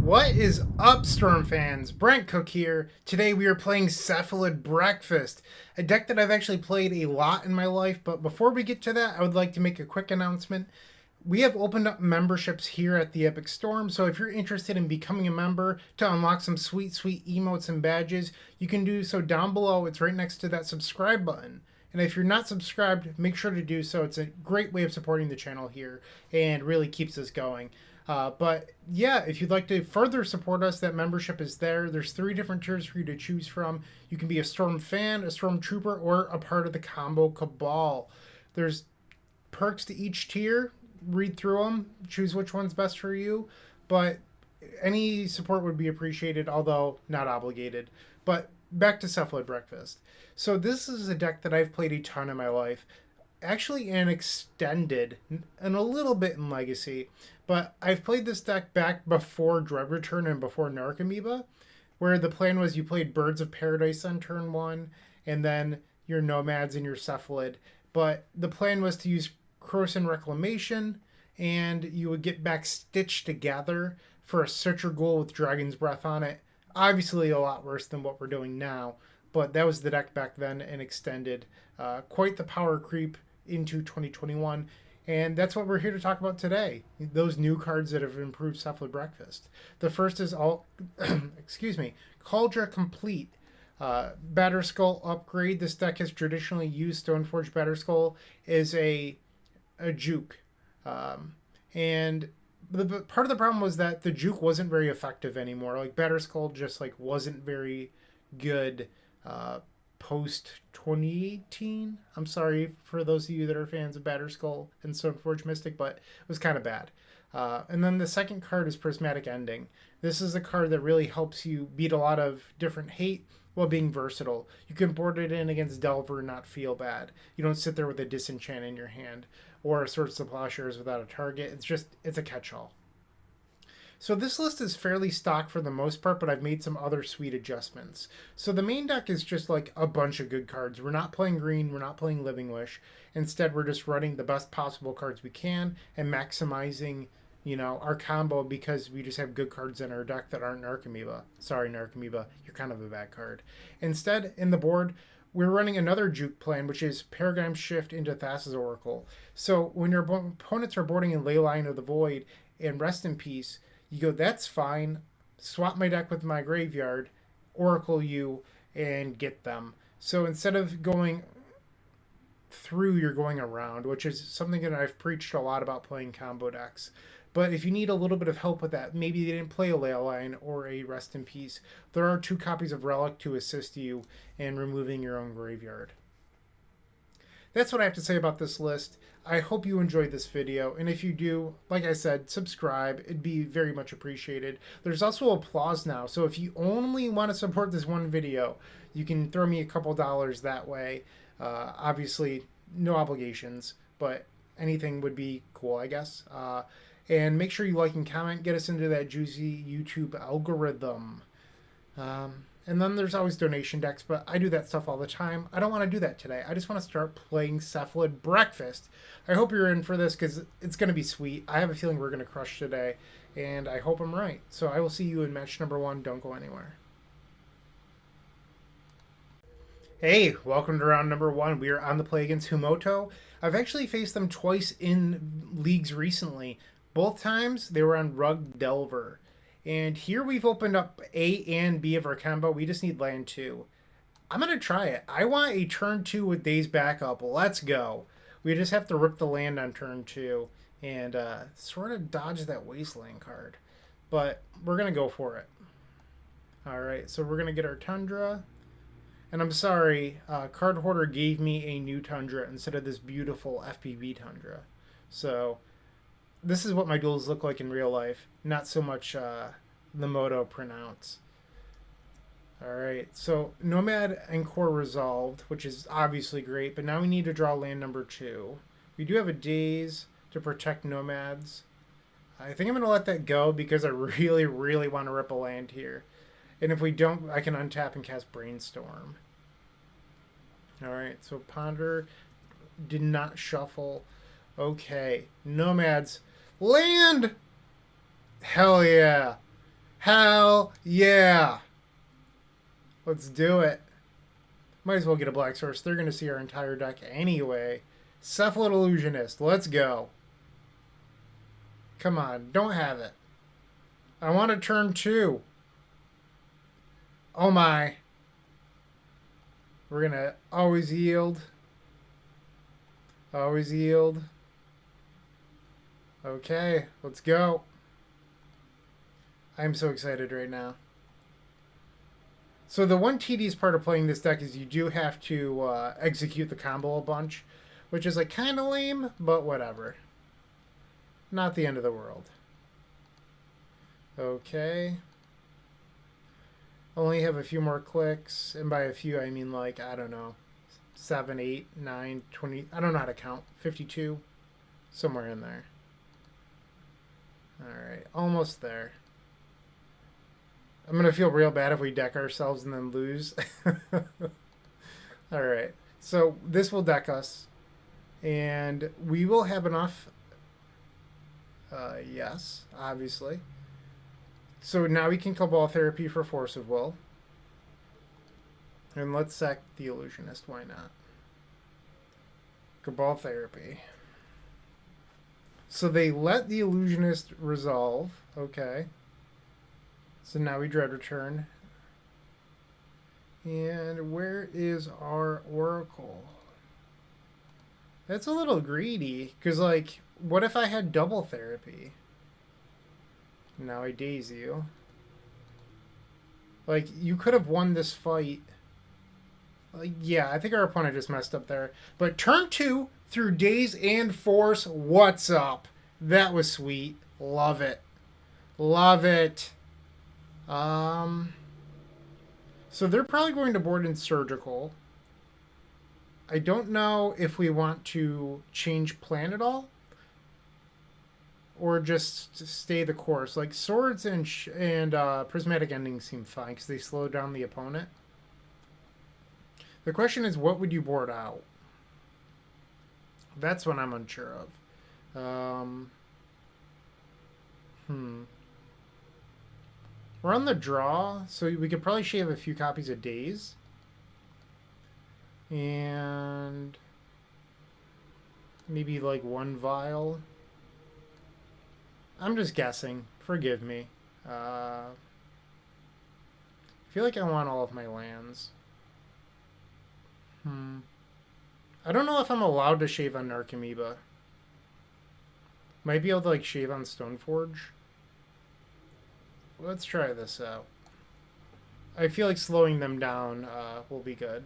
What is up, Storm fans? Brent Cook here. Today we are playing Cephalid Breakfast, a deck that I've actually played a lot in my life, but before we get to that, I would like to make a quick announcement. We have opened up memberships here at the Epic Storm, so if you're interested in becoming a member to unlock some sweet, sweet emotes and badges, you can do so down below. It's right next to that subscribe button. And if you're not subscribed, make sure to do so. It's a great way of supporting the channel here and really keeps us going. But yeah, if you'd like to further support us, that membership is there. There's 3 different tiers for you to choose from. You can be a Storm fan, a Storm Trooper, or a part of the Combo Cabal. There's perks to each tier. Read through them, choose which one's best for you. But any support would be appreciated, although not obligated. But back to Cephalid Breakfast. So this is a deck that I've played a ton in my life. Actually in Extended and a little bit in Legacy. But I've played this deck back before Dread Return and before Narcomoeba, where the plan was you played Birds of Paradise on turn 1, and then your Nomads and your Cephalid. But the plan was to use Croson Reclamation, and you would get back Stitched Together for a Searcher Ghoul with Dragon's Breath on it. Obviously a lot worse than what we're doing now, but that was the deck back then and Extended. Quite the power creep into 2021. And that's what we're here to talk about today. Those new cards that have improved Cephalid Breakfast. The first is Kaldra Compleat. Batterskull upgrade. This deck has traditionally used Stoneforge Batterskull as a juke. And the part of the problem was that the juke wasn't very effective anymore. Like Batterskull just wasn't very good post 2018. I'm sorry for those of you that are fans of Batterskull and Stoneforge Mystic, but it was kind of bad. And then the second card is Prismatic Ending. This is a card that really helps you beat a lot of different hate while being versatile. You can board it in against Delver and not feel bad. You don't sit there with a disenchant in your hand or a Swords to Plowshares without a target. It's a catch-all. So this list is fairly stock for the most part, but I've made some other sweet adjustments. So the main deck is just a bunch of good cards. We're not playing green, we're not playing Living Wish. Instead, we're just running the best possible cards we can and maximizing, our combo because we just have good cards in our deck that aren't Narcomoeba. Sorry, Narcomoeba, you're kind of a bad card. Instead, in the board, we're running another juke plan, which is Paradigm Shift into Thassa's Oracle. So when your opponents are boarding in Leyline of the Void and Rest in Peace, you go, that's fine, swap my deck with my graveyard, Oracle you, and get them. So instead of going through, you're going around, which is something that I've preached a lot about playing combo decks. But if you need a little bit of help with that, maybe you didn't play a Leyline or a Rest in Peace, there are 2 copies of Relic to assist you in removing your own graveyard. That's what I have to say about this list. I hope you enjoyed this video, and if you do, like I said, subscribe. It'd be very much appreciated. There's also applause now, so if you only want to support this one video, you can throw me a couple dollars that way. Obviously, no obligations, but anything would be cool, I guess. And make sure you like and comment. Get us into that juicy YouTube algorithm. And then there's always donation decks, but I do that stuff all the time. I don't want to do that today. I just want to start playing Cephalid Breakfast. I hope you're in for this because it's going to be sweet. I have a feeling we're going to crush today, and I hope I'm right. So I will see you in match number 1. Don't go anywhere. Hey, welcome to round number 1. We are on the play against Humoto. I've actually faced them twice in leagues recently. Both times they were on Rug Delver. And here we've opened up A and B of our combo. We just need land 2. I'm going to try it. I want a turn 2 with Days Backup. Let's go. We just have to rip the land on turn 2 and sort of dodge that Wasteland card. But we're going to go for it. Alright, so we're going to get our Tundra. And I'm sorry, Card Hoarder gave me a new Tundra instead of this beautiful FPV Tundra. So this is what my duels look like in real life, not so much the Moto printouts. Alright, so Nomads En-Kor resolved, which is obviously great, but now we need to draw land number 2. We do have a Daze to protect Nomads. I think I'm going to let that go because I really, really want to rip a land here. And if we don't, I can untap and cast Brainstorm. Alright, so Ponder did not shuffle. Okay, Nomads. Land! Hell yeah! Hell yeah! Let's do it. Might as well get a black source. They're going to see our entire deck anyway. Cephalid Illusionist. Let's go. Come on. Don't have it. I want to turn 2. Oh my. We're going to always yield. Always yield. Okay. Let's go. I'm so excited right now. So the one tedious part of playing this deck is you do have to execute the combo a bunch, which is like kind of lame, but whatever. Not the end of the world. Okay. Only have a few more clicks, and by a few I mean like, I don't know, 7, 8, 9, 20, I don't know how to count, 52, somewhere in there. Alright, almost there. I'm going to feel real bad if we deck ourselves and then lose. Alright, so this will deck us. And we will have enough. Yes, obviously. So now we can Cabal Therapy for Force of Will. And let's sack the Illusionist. Why not? Cabal Therapy. So they let the Illusionist resolve. Okay. So now we Dread Return. And where is our Oracle? That's a little greedy. Because, like, what if I had double therapy? Now I daze you. Like, you could have won this fight. Like, yeah, I think our opponent just messed up there. But turn 2 through daze and force. What's up? That was sweet. Love it. Love it. So they're probably going to board in surgical. I don't know if we want to change plan at all, or just stay the course. Like swords and prismatic endings seem fine because they slow down the opponent. The question is, what would you board out? That's what I'm unsure of. We're on the draw, so we could probably shave a few copies of Daze. And maybe like one vial. I'm just guessing. Forgive me. I feel like I want all of my lands. I don't know if I'm allowed to shave on Narcomoeba. Might be able to like shave on Stoneforge. Let's try this out. I feel like slowing them down will be good.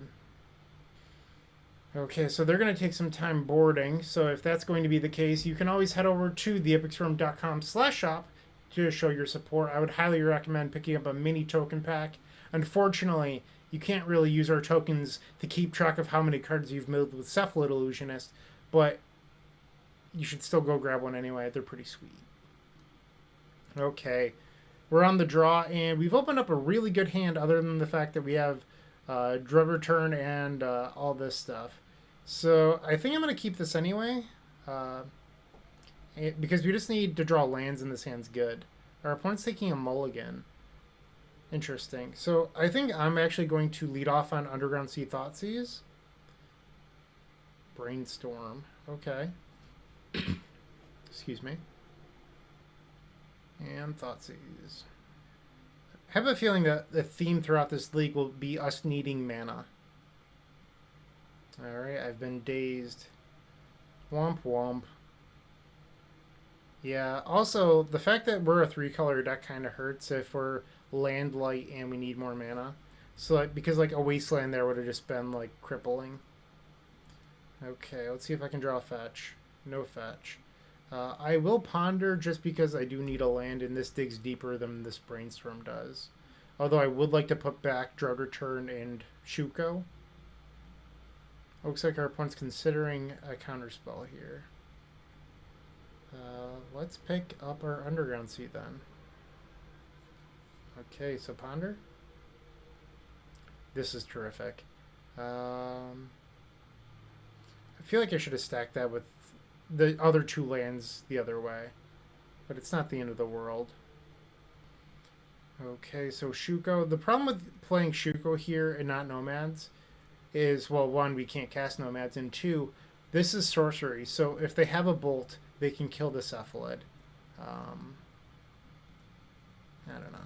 Okay, so they're going to take some time boarding. So if that's going to be the case, you can always head over to theepicstorm.com/shop to show your support. I would highly recommend picking up a mini token pack. Unfortunately, you can't really use our tokens to keep track of how many cards you've milled with Cephalid Illusionist, but you should still go grab one anyway. They're pretty sweet. Okay, we're on the draw, and we've opened up a really good hand other than the fact that we have Dread Return and all this stuff. So I think I'm going to keep this anyway, because we just need to draw lands and this hand's good. Our opponent's taking a mulligan. Interesting. So I think I'm actually going to lead off on Underground Sea Thoughtseize. Brainstorm. Okay. Excuse me. And Thoughtseize. I have a feeling that the theme throughout this league will be us needing mana. Alright, I've been dazed. Womp womp. Yeah, also, the fact that we're a 3-color deck kind of hurts if we're land light and we need more mana. So, like, because, like, a wasteland there would have just been, like, crippling. Okay, let's see if I can draw a fetch. No fetch. I will ponder just because I do need a land, and this digs deeper than this brainstorm does. Although I would like to put back Dread Return and Shuko. Looks like our opponent's considering a counterspell here. Let's pick up our Underground Sea then. Okay, so ponder. This is terrific. I feel like I should have stacked that with the other 2 lands the other way. But it's not the end of the world. Okay, so Shuko. The problem with playing Shuko here and not Nomads is, well, one, we can't cast Nomads, and two, this is sorcery. So if they have a bolt, they can kill the Cephalid. Um, I don't know.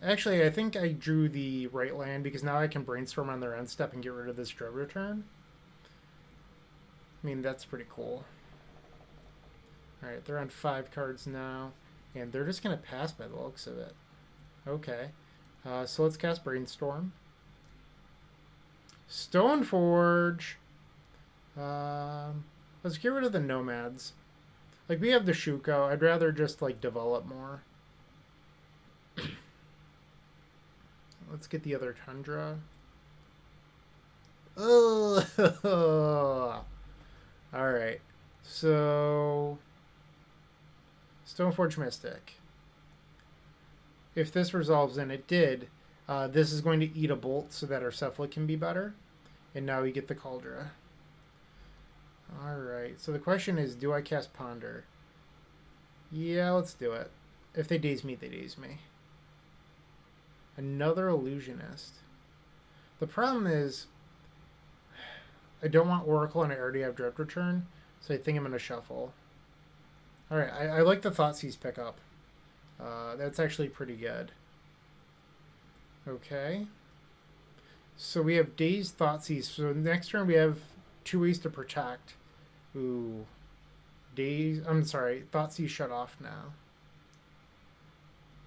Actually, I think I drew the right land because now I can brainstorm on their end step and get rid of this drug return. I mean, that's pretty cool. Alright, they're on 5 cards now, and they're just going to pass by the looks of it. Okay. So let's cast Brainstorm. Stoneforge! Let's get rid of the Nomads. Like, we have the Shuko. I'd rather just, like, develop more. Let's get the other Tundra. Oh! Alright. So... Stoneforge Mystic. If this resolves, and it did, this is going to eat a bolt so that our Cephalid can be better. And now we get the Kaldra. Alright, so the question is, do I cast Ponder? Yeah, let's do it. If they daze me, they daze me. Another Illusionist. The problem is, I don't want Oracle and I already have Drift Return, so I think I'm going to shuffle. Alright, I like the Thoughtseize pickup. That's actually pretty good. Okay. So we have Dazed Thoughtseize. So next turn we have 2 ways to protect. Ooh. Thoughtseize shut off now.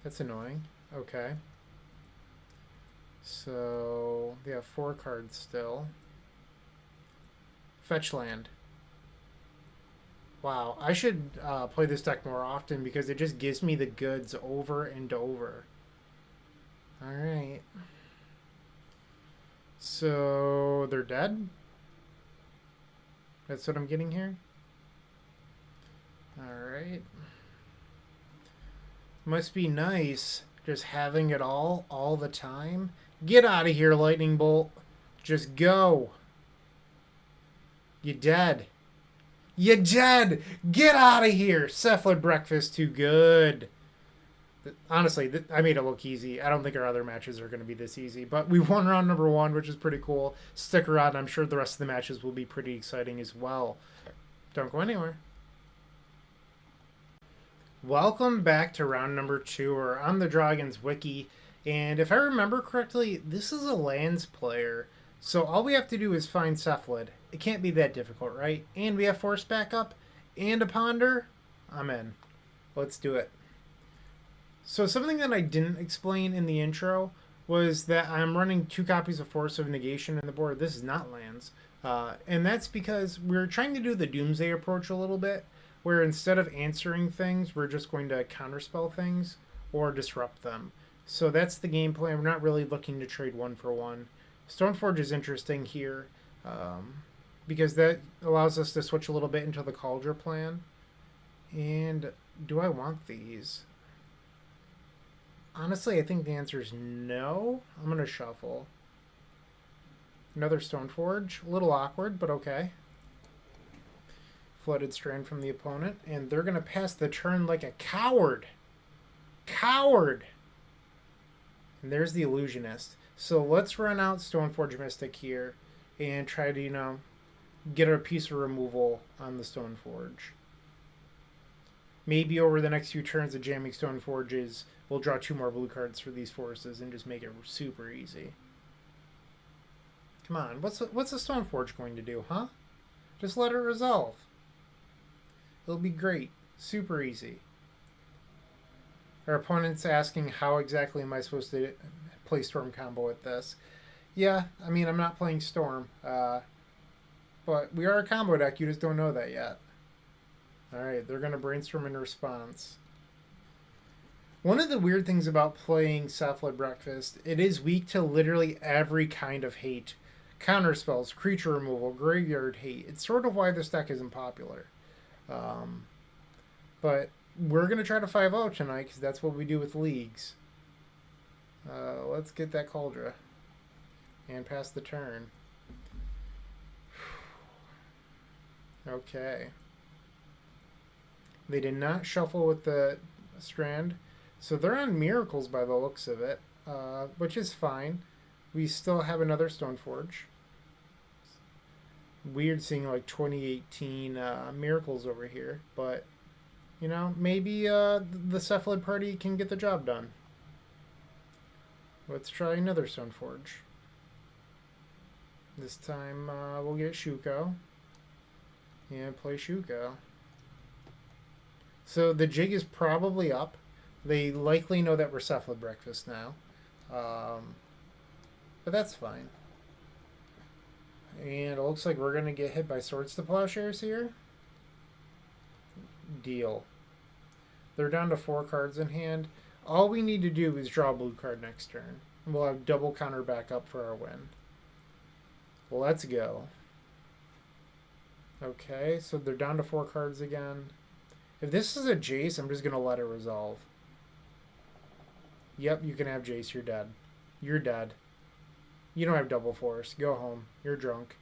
That's annoying. Okay. So they have 4 cards still. Fetch land. Wow, I should play this deck more often because it just gives me the goods over and over. Alright. So they're dead? That's what I'm getting here? Alright. Must be nice just having it all the time. Get out of here, Lightning Bolt. Just go. You're dead. You're dead. Get out of here. Cephalid Breakfast, too good. Honestly, I made it look easy. I don't think our other matches are going to be this easy. But we won round number 1, which is pretty cool. Stick around. I'm sure the rest of the matches will be pretty exciting as well. Don't go anywhere. Welcome back to round number 2. We're on the Dragons Wiki. And if I remember correctly, this is a lands player. So all we have to do is find Cephalid. It can't be that difficult, right? And we have Force Backup and a Ponder. I'm in. Let's do it. So something that I didn't explain in the intro was that I'm running 2 copies of Force of Negation in the board. This is not lands. And that's because we're trying to do the Doomsday approach a little bit, where instead of answering things, we're just going to counterspell things or disrupt them. So that's the game plan. We're not really looking to trade 1 for 1. Stoneforge is interesting here because that allows us to switch a little bit into the Kaldra plan. And do I want these? Honestly, I think the answer is no. I'm going to shuffle. Another Stoneforge. A little awkward, but okay. Flooded Strand from the opponent. And they're going to pass the turn like a coward. Coward! And there's the Illusionist. So let's run out Stoneforge Mystic here and try to, get a piece of removal on the Stoneforge. Maybe over the next few turns of jamming Stoneforges, we'll draw 2 more blue cards for these forces and just make it super easy. Come on, what's the Stoneforge going to do, huh? Just let it resolve. It'll be great. Super easy. Our opponent's asking how exactly am I supposed to play Storm combo with this. Yeah, I mean, I'm not playing Storm. But we are a combo deck. You just don't know that yet. Alright, they're going to brainstorm in response. One of the weird things about playing Cephalid Breakfast, it is weak to literally every kind of hate. Counterspells, creature removal, graveyard hate. It's sort of why this deck isn't popular. But we're going to try to 5-0 tonight because that's what we do with leagues. Let's get that Kaldra and pass the turn. Okay. They did not shuffle with the Strand. So they're on miracles by the looks of it, which is fine. We still have another Stoneforge. Weird seeing like 2018 miracles over here, but you know, maybe the Cephalid party can get the job done. Let's try another Stoneforge. This time we'll get Shuko and play Shuko. So the jig is probably up. They likely know that we're Cephalid Breakfast now. But that's fine. And it looks like we're going to get hit by Swords to Plowshares here. Deal. They're down to 4 cards in hand. All we need to do is draw a blue card next turn. And we'll have double counter back up for our win. Let's go. Okay, so they're down to 4 cards again. If this is a Jace, I'm just going to let it resolve. Yep, you can have Jace. You're dead. You're dead. You don't have double force. Go home. You're drunk.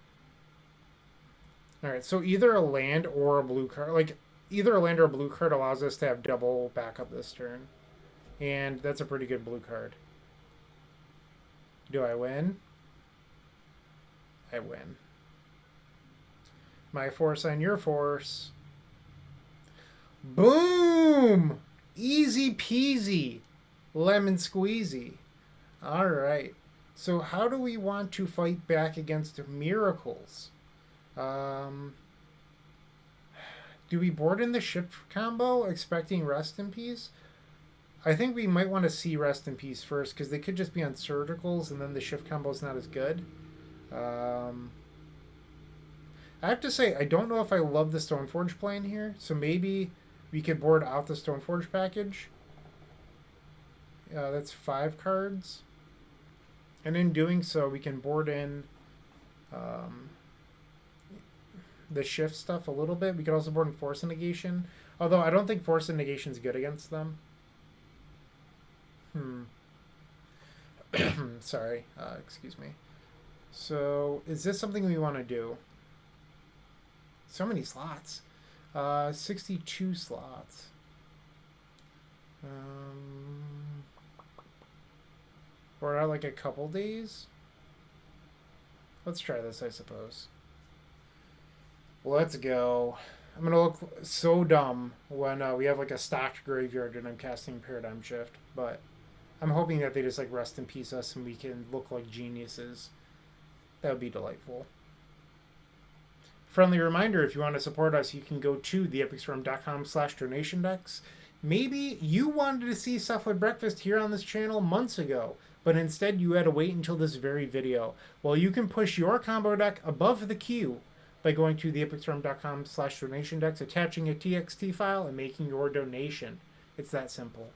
Alright, so either a land or a blue card. Like, either a land or a blue card allows us to have double backup this turn. And that's a pretty good blue card. Do I win? I win. My force on your force. Boom! Easy peasy. Lemon squeezy. Alright. So how do we want to fight back against miracles? Do we board in the ship combo expecting Rest in Peace? I think we might want to see Rest in Peace first because they could just be on surgicals and then the shift combo is not as good. I have to say, I don't know if I love the Stoneforge plan here, so maybe we could board out the Stoneforge package. That's 5 cards. And in doing so, we can board in the shift stuff a little bit. We could also board in Force and Negation. Although I don't think Force and Negation is good against them. Sorry. Excuse me. So, is this something we want to do? So many slots. 62 slots. Or like a couple days? Let's try this, I suppose. Let's go. I'm going to look so dumb when we have like a stacked graveyard and I'm casting Paradigm Shift. But I'm hoping that they just like Rest in Peace us and we can look like geniuses. That would be delightful. Friendly reminder, if you want to support us, you can go to theepicstorm.com/donation-decks. Maybe you wanted to see Cephalid Breakfast here on this channel months ago, but instead you had to wait until this very video. Well, you can push your combo deck above the queue by going to theepicstorm.com/donation-decks, attaching a TXT file, and making your donation. It's that simple.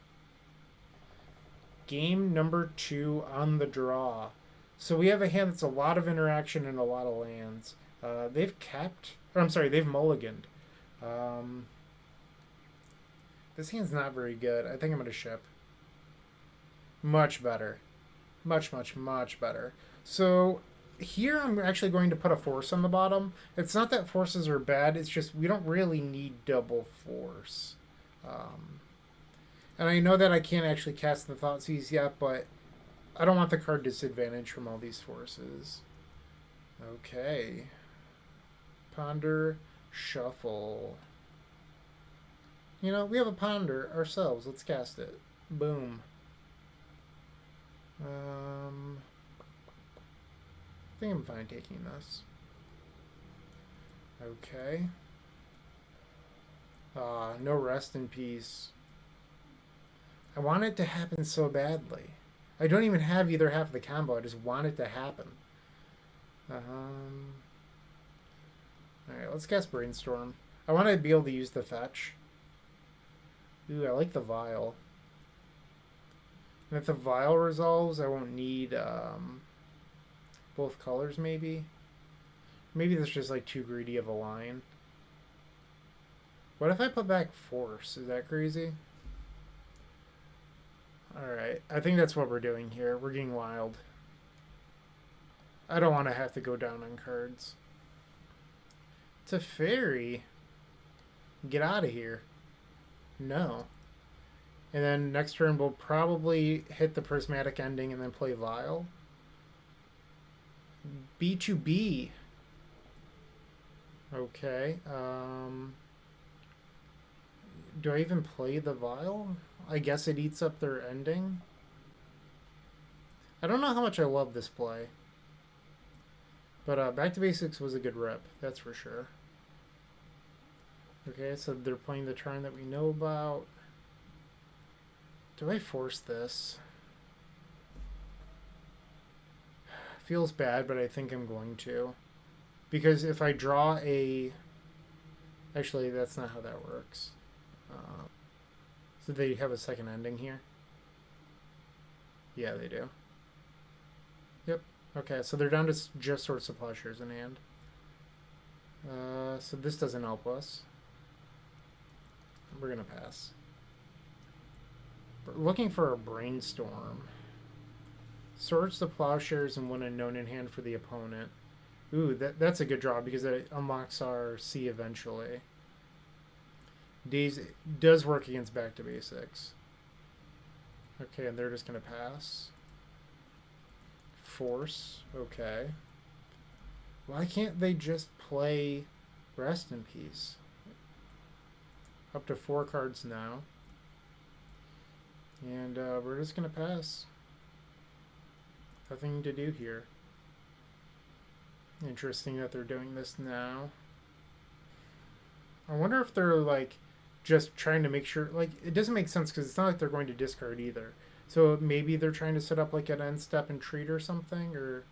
Game number 2 on the draw. So we have a hand that's a lot of interaction and a lot of lands. They've mulliganed. This hand's not very good. I think I'm going to ship. Much better. Much, much, much better. So here I'm actually going to put a force on the bottom. It's not that forces are bad. It's just we don't really need double force. And I know that I can't actually cast the Thoughtseize yet, but I don't want the card disadvantage from all these forces. Okay. Ponder, shuffle. You know, we have a ponder ourselves. Let's cast it. Boom. I think I'm fine taking this. Okay. No Rest in Peace. I want it to happen so badly. I don't even have either half of the combo. I just want it to happen. Alright, let's cast Brainstorm. I want to be able to use the fetch. Ooh, I like the Vial. And if the Vial resolves, I won't need both colors, maybe. Maybe that's just like too greedy of a line. What if I put back Force? Is that crazy? Alright, I think that's what we're doing here. We're getting wild. I don't want to have to go down on cards. It's a fairy. Get out of here. No. And then next turn we'll probably hit the prismatic ending and then play Vial. B2B. Okay. Do I even play the Vial? I guess it eats up their ending. I don't know how much I love this play. But Back to Basics was a good rep, that's for sure. Okay, so they're playing the turn that we know about. Do I force this? Feels bad, but I think I'm going to. Because if I draw a... Actually, that's not how that works. So they have a second ending here? Yeah, they do. Yep. Okay, so they're down to just Swords to Plowshares in hand. So this doesn't help us. We're going to pass. We're looking for a Brainstorm. Swords to Plowshares and one unknown in hand for the opponent. Ooh, that's a good draw because it unlocks our C eventually. Days does work against Back to Basics. Okay, and they're just going to pass. Force. Okay. Why can't they just play Rest in Peace? Up to 4 cards now. And we're just going to pass. Nothing to do here. Interesting that they're doing this now. I wonder if they're like just trying to make sure, like, it doesn't make sense because it's not like they're going to discard either. So maybe they're trying to set up like an end step and treat or something, or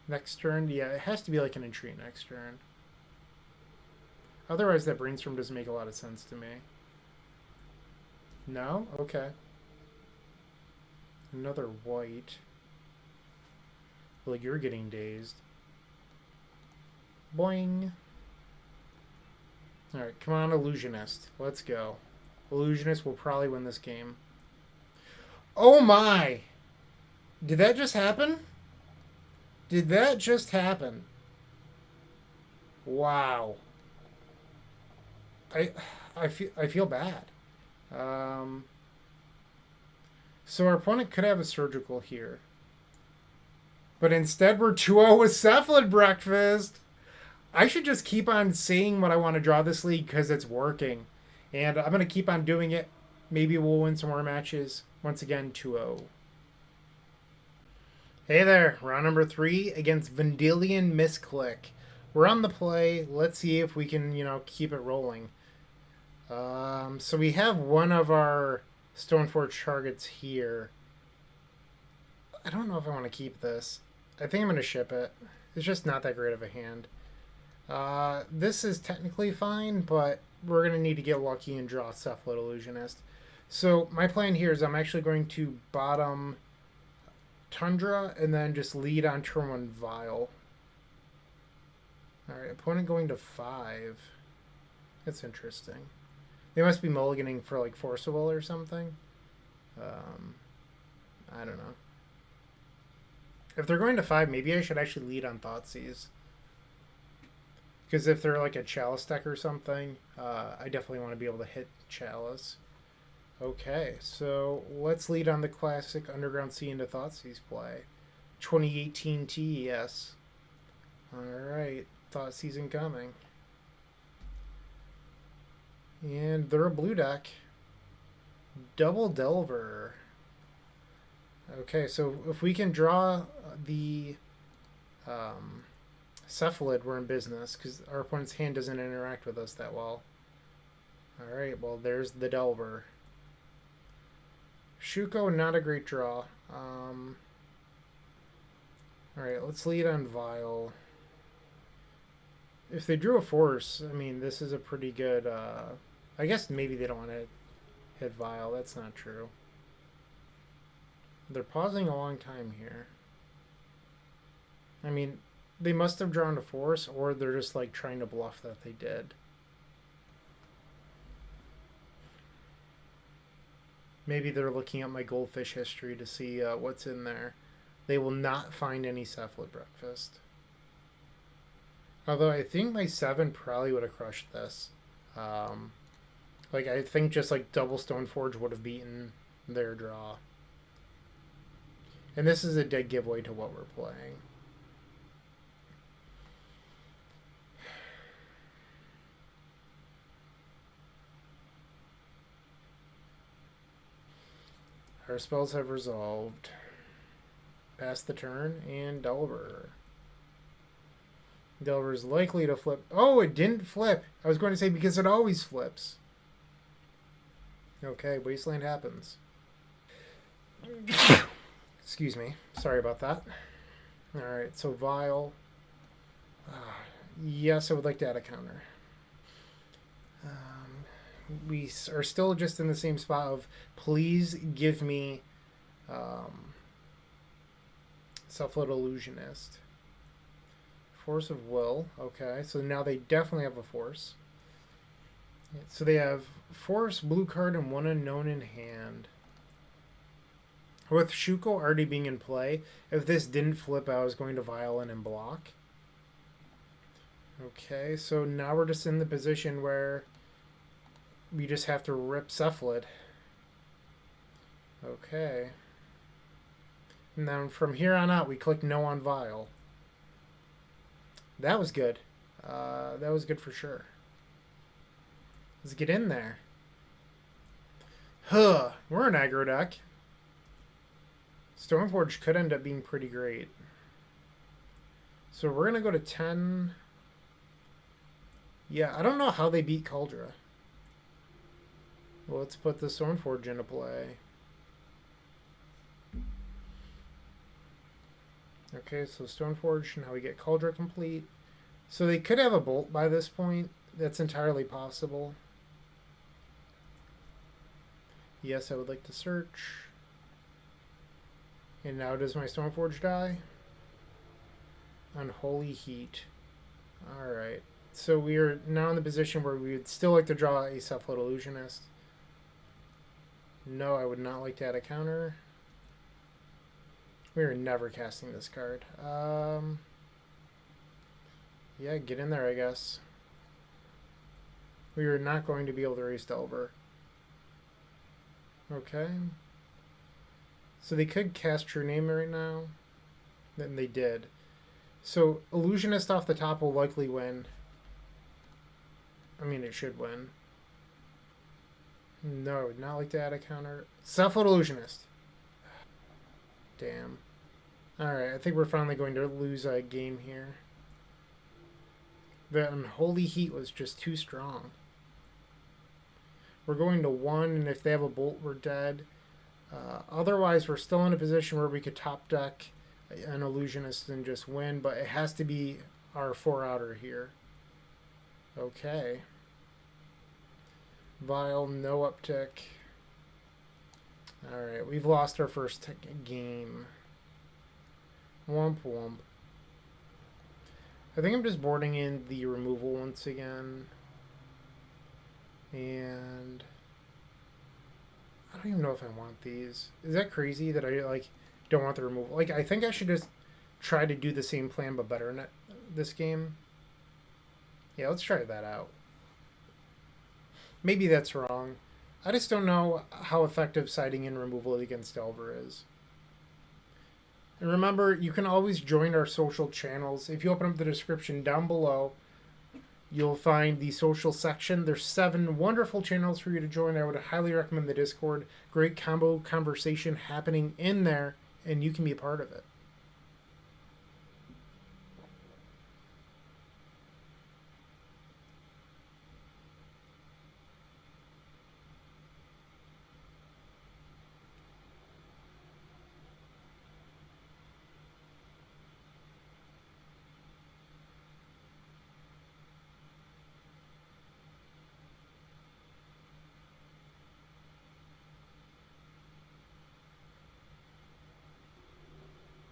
next turn. Yeah, it has to be like an entreat next turn. Otherwise, that Brainstorm doesn't make a lot of sense to me. No? Okay. Another white. Well, you're getting dazed. Boing. Alright, come on, Illusionist. Let's go. Illusionist will probably win this game. Oh my! Did that just happen? Did that just happen? Wow. I feel bad. So our opponent could have a surgical here. But instead we're 2-0 with Cephalid Breakfast. I should just keep on saying what I want to draw this league because it's working. And I'm going to keep on doing it. Maybe we'll win some more matches. Once again, 2-0. Hey there, round number 3 against Vendilion Misclick. We're on the play. Let's see if we can, keep it rolling. So we have one of our Stoneforge targets here. I don't know if I want to keep this. I think I'm going to ship it. It's just not that great of a hand. This is technically fine, but we're going to need to get lucky and draw Cephalid Illusionist. So my plan here is I'm actually going to bottom Tundra and then just lead on turn 1 Vial. Alright, opponent going to 5. That's interesting. They must be mulliganing for like Force of Will or something. I don't know. If they're going to 5, maybe I should actually lead on Thoughtseize. Because if they're like a Chalice deck or something, I definitely want to be able to hit Chalice. Okay, so let's lead on the classic Underground Sea into Thoughtseize play. 2018 TES. Alright, Thoughtseize incoming. And they're a blue deck. Double Delver. Okay, so if we can draw the Cephalid, we're in business, because our opponent's hand doesn't interact with us that well. Alright, well, there's the Delver. Shuko, not a great draw. Alright, let's lead on Vial. If they drew a Force, I mean, this is a pretty good... I guess maybe they don't want to hit Vial. That's not true. They're pausing a long time here. I mean, they must have drawn a Force, or they're just like trying to bluff that they did. Maybe they're looking at my Goldfish history to see what's in there. They will not find any Cephalid Breakfast. Although I think my 7 probably would have crushed this. Like, I think just like double Stoneforge would have beaten their draw. And this is a dead giveaway to what we're playing. Our spells have resolved. Pass the turn, and Delver. Delver's likely to flip. Oh, it didn't flip. I was going to say because it always flips. Okay, Wasteland happens. Excuse me. Sorry about that. Alright, so Vial. Yes, I would like to add a counter. We are still just in the same spot of please give me Cephalid Illusionist. Force of Will. Okay, so now they definitely have a force. So they have force, blue card, and one unknown in hand. With Shuko already being in play, if this didn't flip, I was going to Violin and block. Okay, so now we're just in the position where we just have to rip Cephalid. Okay. And then from here on out, we click no on Vial. That was good. That was good for sure. Let's get in there. Huh. We're an aggro deck. Stoneforge could end up being pretty great. So we're going to go to 10. Yeah, I don't know how they beat Kaldra. Well, let's put the Stoneforge into play. Okay, so Stoneforge, now we get Kaldra Compleat. So they could have a Bolt by this point. That's entirely possible. Yes, I would like to search. And now does my Stoneforge die? Unholy Heat. Alright. So we are now in the position where we would still like to draw a Cephalid Illusionist. No, I would not like to add a counter. We are never casting this card. Yeah, get in there, I guess. We are not going to be able to raise Delver. Okay. So they could cast True Name right now. Then they did. So Illusionist off the top will likely win. I mean, it should win. No, I would not like to add a counter. Cephalid Illusionist. Damn. Alright, I think we're finally going to lose a game here. The Unholy Heat was just too strong. We're going to 1, and if they have a Bolt, we're dead. Otherwise, we're still in a position where we could top deck an Illusionist and just win, but it has to be our 4-outer here. Okay. Vial, no uptick. Alright, we've lost our first game. Womp womp. I think I'm just boarding in the removal once again. And I don't even know if I want these. Is that crazy that I don't want the removal? Like, I think I should just try to do the same plan but better in this game. Yeah, let's try that out. Maybe that's wrong. I just don't know how effective siding in removal against Delver is. And remember, you can always join our social channels. If you open up the description down below, you'll find the social section. There's 7 wonderful channels for you to join. I would highly recommend the Discord. Great combo conversation happening in there, and you can be a part of it.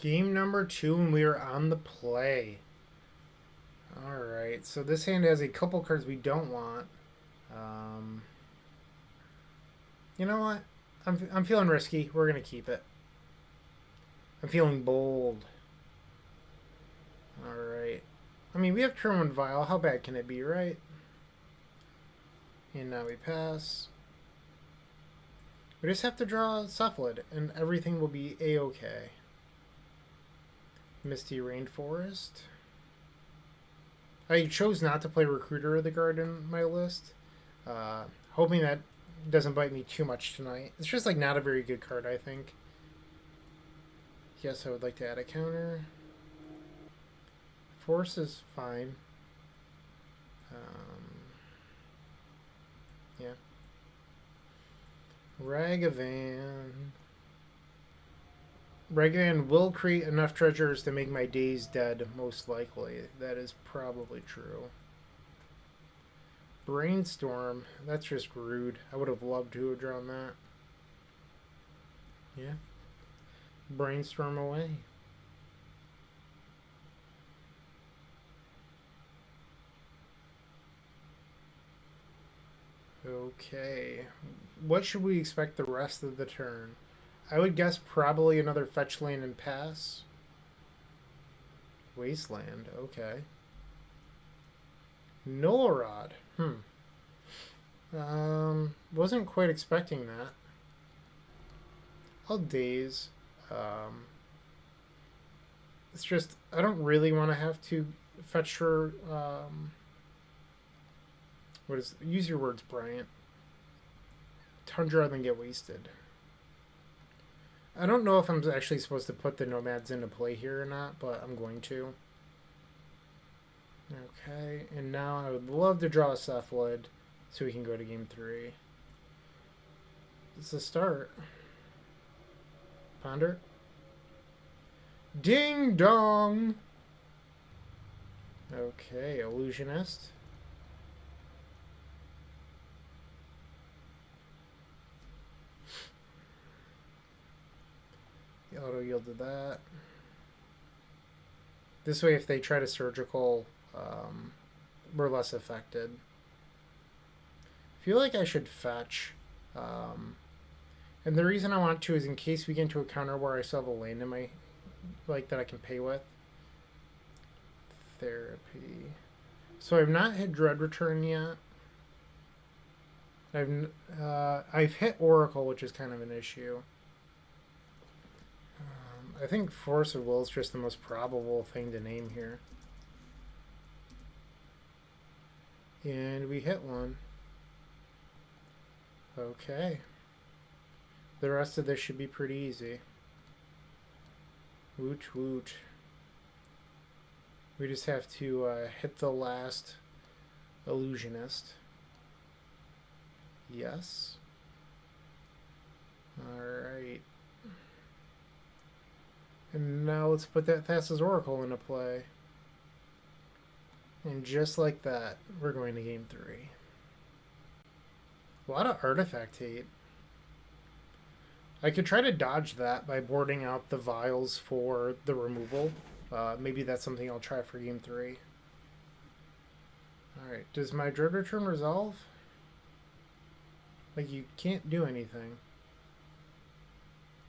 Game number 2, and we are on the play. Alright, so this hand has a couple cards we don't want. You know what? I'm feeling risky. We're going to keep it. I'm feeling bold. Alright. I mean, we have turn 1 Vial. How bad can it be, right? And now we pass. We just have to draw Cephalid, and everything will be a-okay. Misty Rainforest. I chose not to play Recruiter of the Guard in my list, hoping that doesn't bite me too much tonight. It's just like not a very good card, I think. Yes, I would like to add a counter. Force is fine. Yeah. Ragavan. Ragavan will create enough treasures to make my days dead, most likely. That is probably true. Brainstorm. That's just rude. I would have loved to have drawn that. Yeah. Brainstorm away. Okay. What should we expect the rest of the turn? I would guess probably another fetch land and pass. Wasteland, okay. Null-Rod. Wasn't quite expecting that. I'll daze. It's just, I don't really want to have to fetch her, use your words, Bryant. Tundra, then get wasted. I don't know if I'm actually supposed to put the Nomads into play here or not, but I'm going to. Okay, and now I would love to draw a Cephalid so we can go to game 3. It's a start. Ponder. Ding dong! Okay, Illusionist. Auto yielded that. This way, if they try to surgical, we're less affected. I feel like I should fetch. And the reason I want to is in case we get into a counter where I still have a land in my, like, that I can pay with. Therapy. So I've not hit Dread Return yet. I've hit Oracle, which is kind of an issue. I think Force of Will is just the most probable thing to name here. And we hit one. Okay. The rest of this should be pretty easy. Woot woot. We just have to hit the last Illusionist. Yes. Alright. And now let's put that Thassa's Oracle into play. And just like that, we're going to game 3. A lot of artifact hate. I could try to dodge that by boarding out the vials for the removal. Maybe that's something I'll try for game 3. Alright, does my Dread Return resolve? Like, you can't do anything.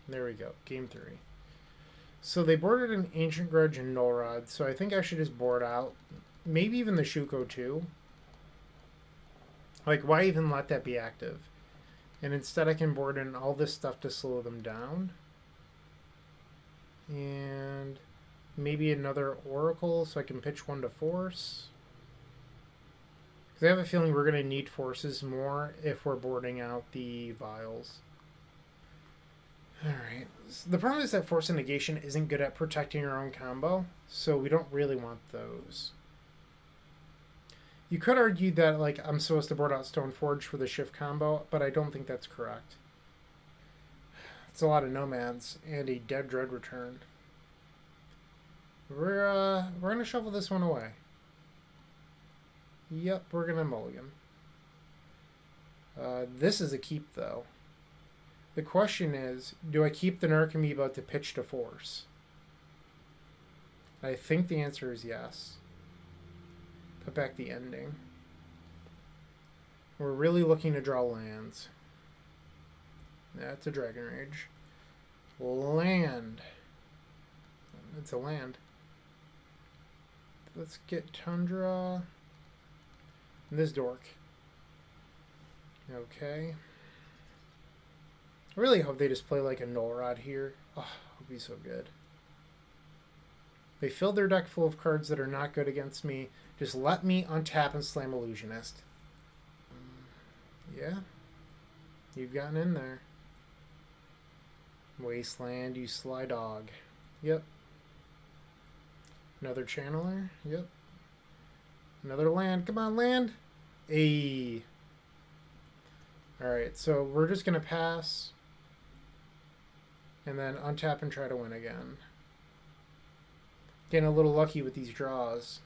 There we go, game 3. So they boarded an Ancient Grudge and Null-Rod, so I think I should just board out. Maybe even the Shuko too. Like, why even let that be active? And instead I can board in all this stuff to slow them down. And maybe another Oracle so I can pitch one to Force. Because I have a feeling we're going to need Forces more if we're boarding out the Vials. Alright. So the problem is that Force and Negation isn't good at protecting our own combo, so we don't really want those. You could argue that, like, I'm supposed to board out Stoneforge for the shift combo, but I don't think that's correct. It's a lot of Nomads and a dead Dread Return. We're gonna shuffle this one away. Yep, we're gonna mulligan. This is a keep, though. The question is, do I keep the Narcomoeba to pitch to Force? I think the answer is yes. Put back the ending. We're really looking to draw lands. That's a Dragon Rage. Land. It's a land. Let's get Tundra. And this dork. Okay. I really hope they just play like a Null Rod here. Oh, it would be so good. They filled their deck full of cards that are not good against me. Just let me untap and slam Illusionist. Yeah. You've gotten in there. Wasteland, you sly dog. Yep. Another channeler. Yep. Another land. Come on, land. Ayy. Alright, so we're just going to pass. And then untap and try to win again. Getting a little lucky with these draws.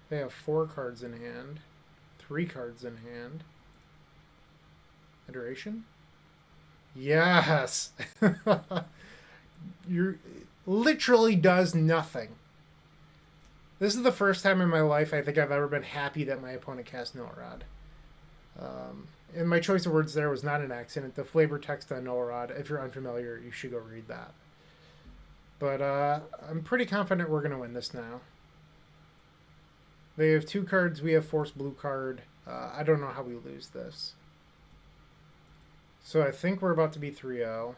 They have 4 cards in hand. 3 cards in hand. Iteration? Yes! You're literally does nothing. This is the first time in my life I think I've ever been happy that my opponent cast Null Rod. And my choice of words there was not an accident. The flavor text on Null Rod, if you're unfamiliar, you should go read that. But I'm pretty confident we're going to win this now. They have 2 cards. We have Force Blue card. I don't know how we lose this. So I think we're about to be 3-0.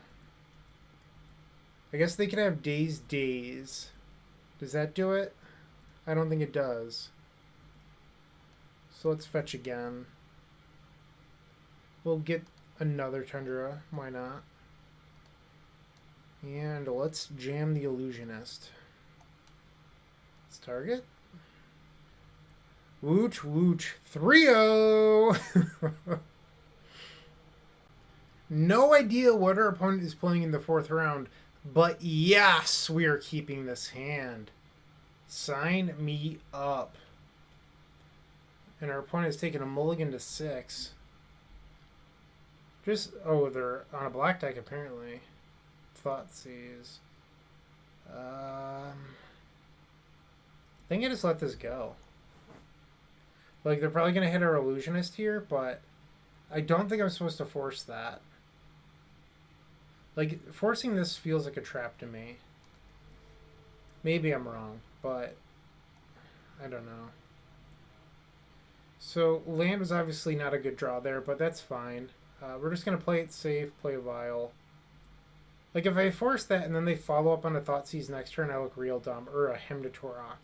I guess they could have Daze Daze. Does that do it? I don't think it does. So let's fetch again. We'll get another Tundra. Why not? And let's jam the Illusionist. Let's target. Wooch, wooch. 3-0! No idea what our opponent is playing in the 4th round, but yes, we are keeping this hand. Sign me up. And our opponent is taking a mulligan to 6. Oh, they're on a black deck apparently. Thoughtseize. I think I just let this go. Like, they're probably going to hit our Illusionist here, but I don't think I'm supposed to force that. Like, forcing this feels like a trap to me. Maybe I'm wrong, but I don't know. So, land was obviously not a good draw there, but that's fine. We're just going to play it safe, play a Vial. Like, if I force that and then they follow up on a Thoughtseize next turn, I look real dumb. Or a Hymn to Torok.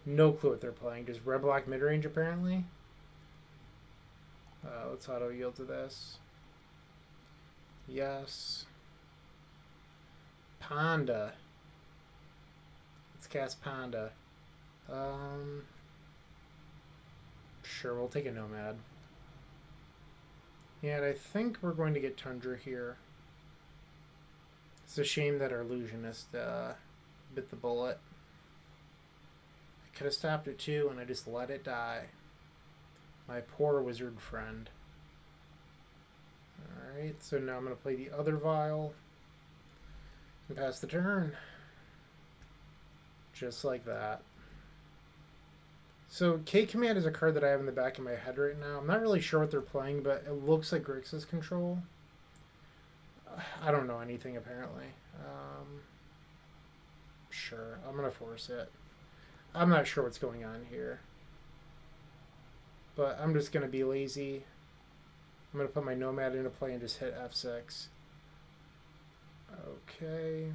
No clue what they're playing. Just red black midrange, apparently. Let's auto yield to this. Yes. Panda. Let's cast Panda. Sure, we'll take a Nomad. And I think we're going to get Tundra here. It's a shame that our Illusionist bit the bullet. I could have stopped it too, and I just let it die. My poor wizard friend. Alright, so now I'm going to play the other Vial. And pass the turn. Just like that. So K-Command is a card that I have in the back of my head right now. I'm not really sure what they're playing, but it looks like Grixis control. I don't know anything, apparently. Sure, I'm going to force it. I'm not sure what's going on here. But I'm just going to be lazy. I'm going to put my Nomad into play and just hit F6. Okay.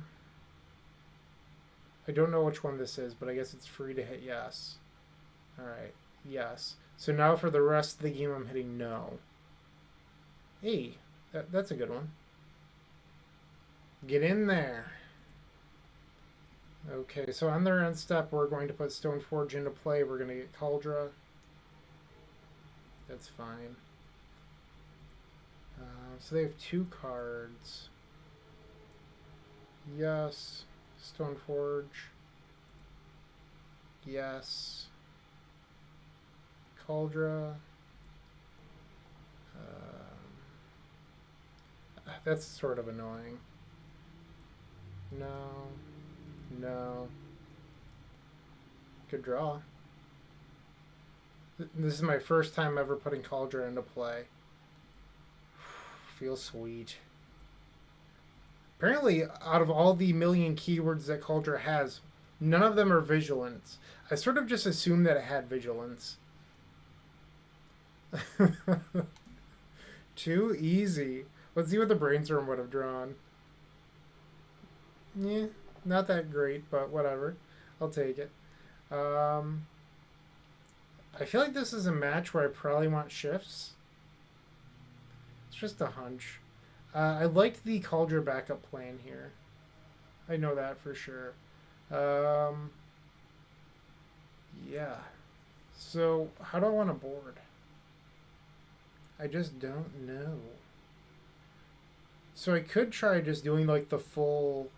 I don't know which one this is, but I guess it's free to hit yes. Alright, yes. So now for the rest of the game, I'm hitting no. Hey, that's a good one. Get in there. Okay, so on their end step, we're going to put Stoneforge into play. We're going to get Kaldra. That's fine. So they have 2 cards. Yes. Stoneforge. Yes. Kaldra. That's sort of annoying. No. No. Good draw. This is my first time ever putting Kaldra into play. Feels sweet. Apparently, out of all the million keywords that Kaldra has, none of them are Vigilance. I sort of just assumed that it had Vigilance. Too easy. Let's see what the brainstorm would have drawn. Yeah, not that great, but whatever. I'll take it. Um, I feel like this is a match where I probably want shifts. It's just a hunch. I liked the Kaldra backup plan here. I know that for sure. Um, yeah. So, how do I want to board? I just don't know. So I could try just doing like the full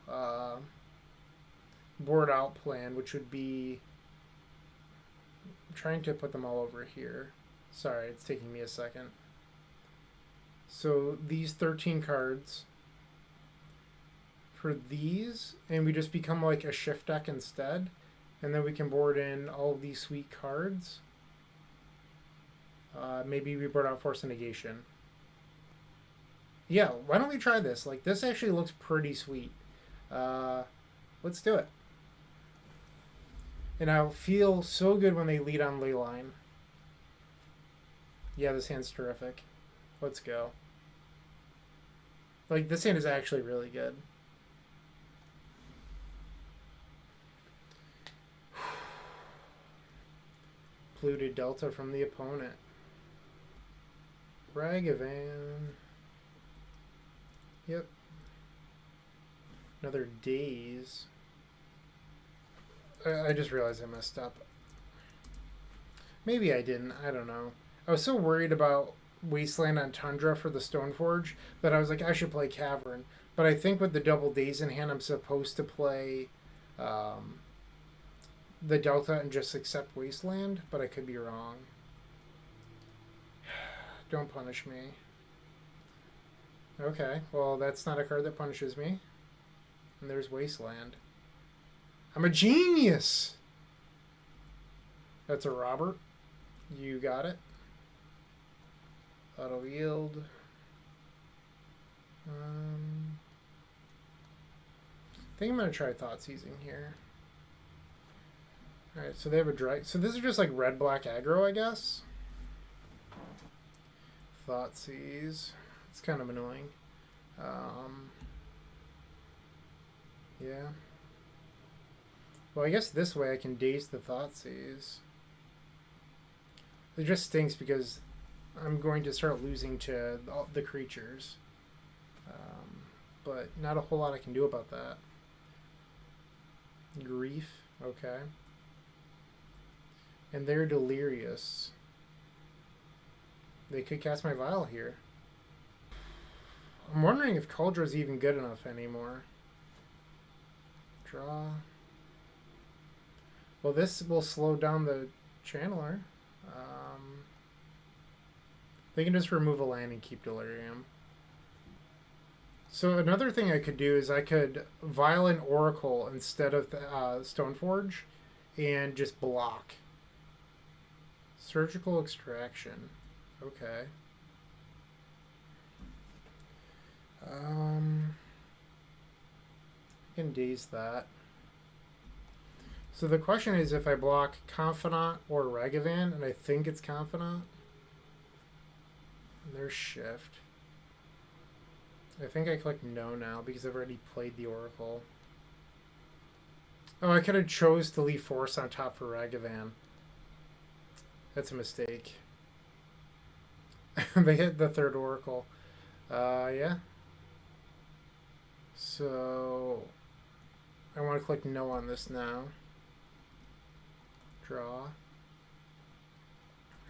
board out plan, which would be I'm trying to put them all over here. Sorry, it's taking me a second. So these 13 cards for these, and we just become like a shift deck instead, and then we can board in all of these sweet cards. Maybe we board out Force and Negation. Yeah, why don't we try this? Like, this actually looks pretty sweet. Let's do it. And I'll feel so good when they lead on Leyline. Yeah, this hand's terrific. Let's go. Like, this hand is actually really good. Polluted Delta from the opponent. Ragavan. Yep. Another Daze. I just realized I messed up. Maybe I didn't. I don't know. I was so worried about Wasteland on Tundra for the Stoneforge that I was like, I should play Cavern. But I think with the double Daze in hand, I'm supposed to play the Delta and just accept Wasteland, but I could be wrong. Don't punish me. Okay, well, that's not a card that punishes me. And there's Wasteland. I'm a genius! That's a Robert. You got it. Auto yield. I think I'm going to try Thought Seizing here. Alright, so they have a drag. So this is just like red-black aggro, I guess. Thought Seize. It's kind of annoying. Yeah. Well, I guess this way I can daze the Thoughtseize. It just stinks because I'm going to start losing to the creatures. But not a whole lot I can do about that. Grief. Okay. And they're delirious. They could cast my Vial here. I'm wondering if Kaldra's even good enough anymore. Draw. Well, this will slow down the Channeler. They can just remove a land and keep Delirium. So another thing I could do is I could Vial an Oracle instead of the, Stoneforge and just block. Surgical Extraction. Okay. I can daze that. So the question is if I block Confidant or Ragavan, and I think it's Confidant. And there's Shift. I think I click no now because I've already played the Oracle. Oh, I could have chose to leave Force on top for Ragavan. That's a mistake. They hit the third Oracle. Yeah. So I want to click no on this now. Draw.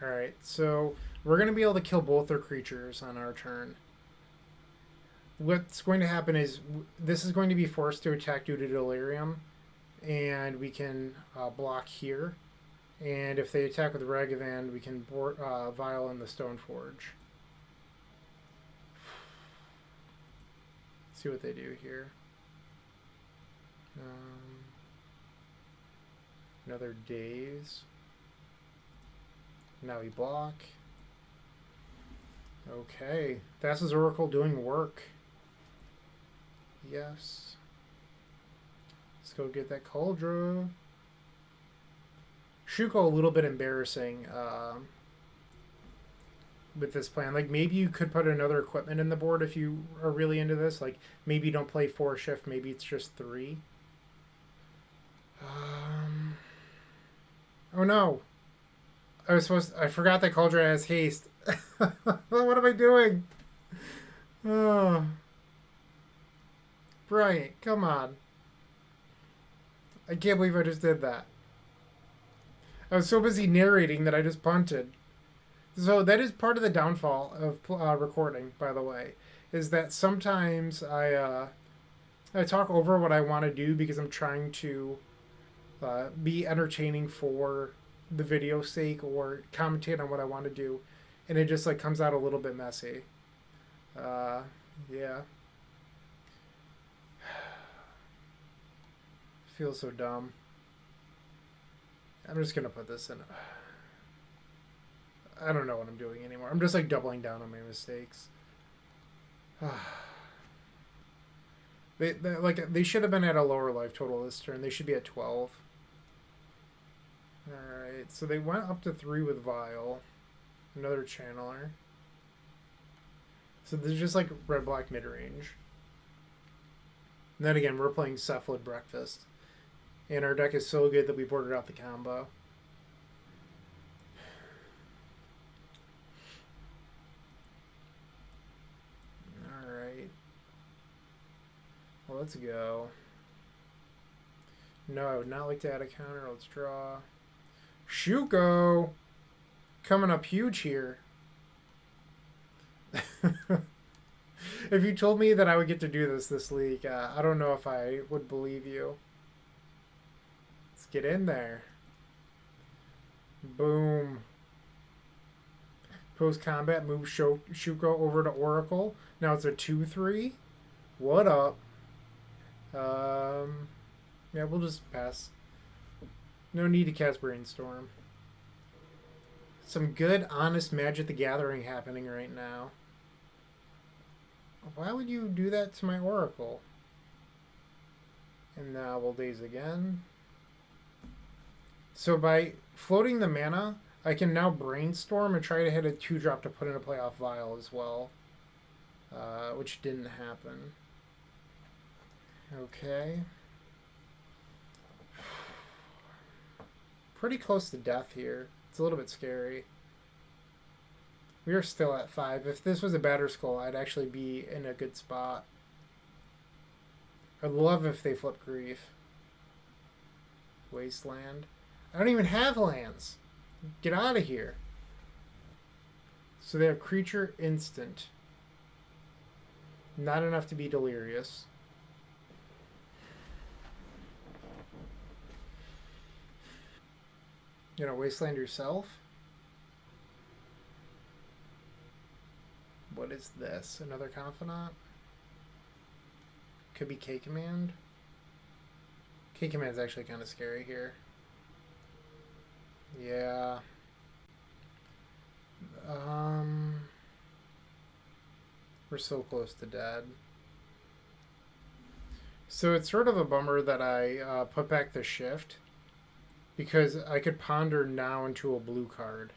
Alright, so we're going to be able to kill both their creatures on our turn. What's going to happen is this is going to be forced to attack due to Delirium, and we can block here. And if they attack with Ragavan, we can Vial in the Stoneforge. See what they do here. Another Daze. Now we block. Okay. Thassa's Oracle doing work. Yes. Let's go get that Kaldra. Shuko a little bit embarrassing. with this plan. Like maybe you could put another equipment in the board if you are really into this. Like maybe you don't play 4 shift, maybe it's just 3. Oh no. I forgot that Kaldra has haste. What am I doing? Oh. Bryant, come on. I can't believe I just did that. I was so busy narrating that I just punted. So that is part of the downfall of recording, by the way, is that sometimes I talk over what I want to do because I'm trying to be entertaining for the video's sake or commentate on what I want to do, and it just like comes out a little bit messy. Yeah. Feels so dumb. I'm just gonna put this in. I don't know what I'm doing anymore. I'm just like doubling down on my mistakes. They should have been at a lower life total this turn. They should be at 12. Alright, so they went up to 3 with Vial. Another Channeler. So this is just like red-black mid-range. And then again, we're playing Cephalid Breakfast. And our deck is so good that we boarded out the combo. Alright. Well, let's go. No, I would not like to add a counter. Let's draw. Shuko! Coming up huge here. If you told me that I would get to do this league, I don't know if I would believe you. Let's get in there. Boom. Post-combat, move Shuko over to Oracle. Now it's a 2-3. What up? Yeah, we'll just pass. No need to cast Brainstorm. Some good, honest Magic the Gathering happening right now. Why would you do that to my Oracle? And now we'll daze again. So by floating the mana, I can now Brainstorm and try to hit a 2-drop to put in a playoff Vial as well. Which didn't happen. Okay. Pretty close to death here. It's a little bit scary. We are still at 5. If this was a Batterskull, I'd actually be in a good spot. I'd love if they flip Grief. Wasteland. I don't even have lands. Get out of here. So they have Creature Instant. Not enough to be Delirious. You know, Wasteland yourself? What is this? Another Confidant? Could be K-Command. K-Command is actually kind of scary here. Yeah. We're so close to dead. So it's sort of a bummer that I put back the shift, because I could ponder now into a blue card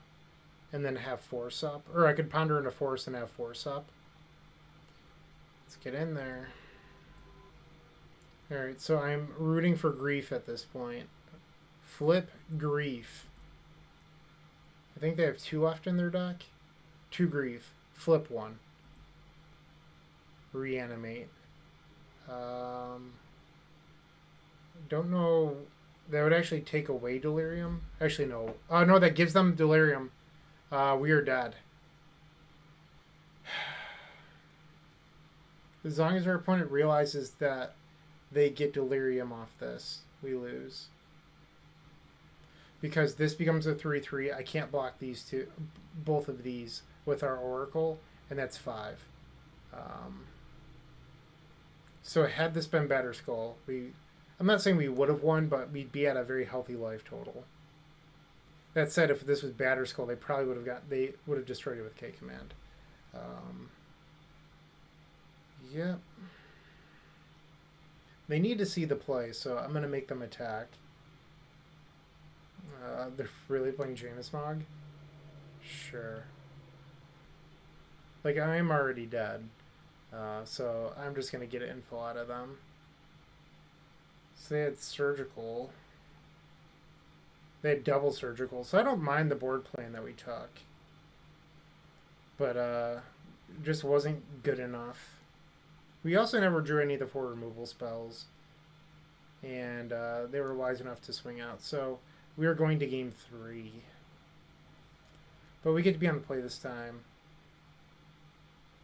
and then have Force up. Or I could ponder into Force and have Force up. Let's get in there. Alright, so I'm rooting for Grief at this point. Flip Grief. I think they have 2 left in their deck. 2 Grief. Flip 1. Reanimate. Don't know. That would actually take away Delirium. Actually, no. No, that gives them Delirium. We are dead. As long as our opponent realizes that they get Delirium off this, we lose. Because this becomes a 3-3. I can't block these two, both of these with our Oracle, and that's 5. So had this been Batterskull, I'm not saying we would have won, but we'd be at a very healthy life total. That said, if this was Batterskull, they would have destroyed it with K-Command. Yep. They need to see the play, so I'm going to make them attack. They're really playing Janismog? Sure. Like, I'm already dead. So I'm just going to get info out of them. So they had surgical. They had double surgical. So I don't mind the board plan that we took. But it just wasn't good enough. We also never drew any of the 4 removal spells. And they were wise enough to swing out. So we are going to game 3. But we get to be on the play this time.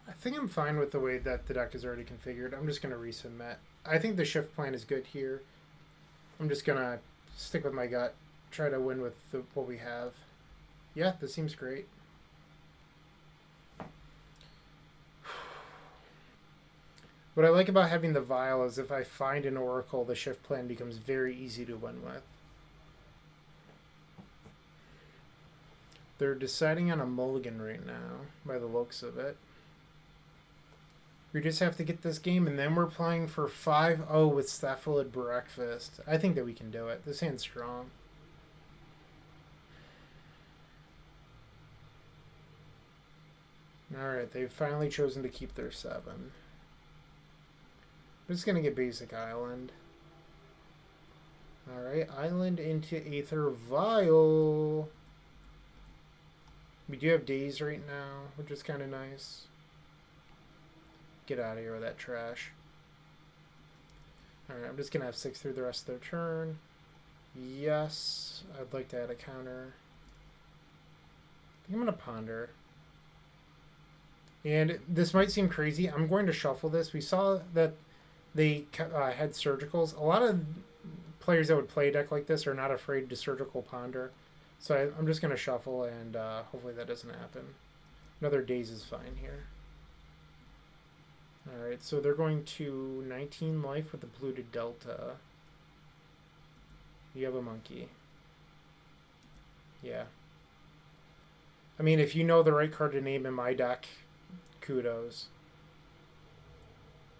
I think I'm fine with the way that the deck is already configured. I'm just going to resubmit. I think the shift plan is good here. I'm just going to stick with my gut. Try to win with what we have. Yeah, this seems great. What I like about having the vial is if I find an oracle, the shift plan becomes very easy to win with. They're deciding on a mulligan right now, by the looks of it. We just have to get this game, and then we're playing for 5-0 with Cephalid Breakfast. I think that we can do it. This hand's strong. Alright, they've finally chosen to keep their 7. I'm just going to get basic island. Alright, island into Aether Vial. We do have days right now, which is kind of nice. Get out of here with that trash. Alright, I'm just going to have 6 through the rest of their turn. Yes, I'd like to add a counter. I think I'm going to ponder. And this might seem crazy. I'm going to shuffle this. We saw that they had surgicals. A lot of players that would play a deck like this are not afraid to surgical ponder. So I'm just going to shuffle, and hopefully that doesn't happen. Another days is fine here. Alright, so they're going to 19 life with the polluted delta. You have a monkey. Yeah. I mean, if you know the right card to name in my deck, kudos.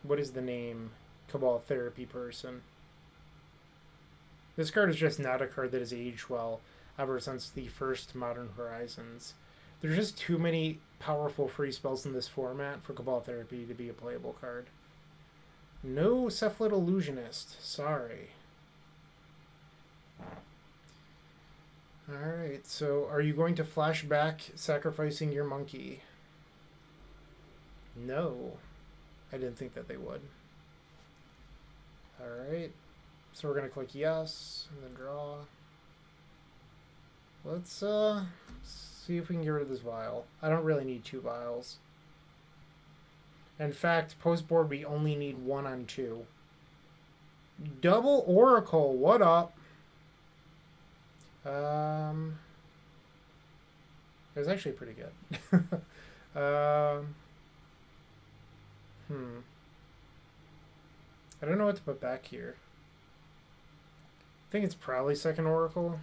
What is the name? Cabal Therapy Person. This card is just not a card that has aged well ever since the first Modern Horizons. There's just too many powerful free spells in this format for Cabal Therapy to be a playable card. No Cephalid Illusionist. Sorry. Alright, so are you going to flash back sacrificing your monkey? No. I didn't think that they would. Alright. So we're going to click yes, and then draw. Let's see if we can get rid of this vial. I don't really need 2 vials. In fact, post board we only need 1 on 2. Double Oracle, what up? It was actually pretty good. I don't know what to put back here. I think it's probably second Oracle.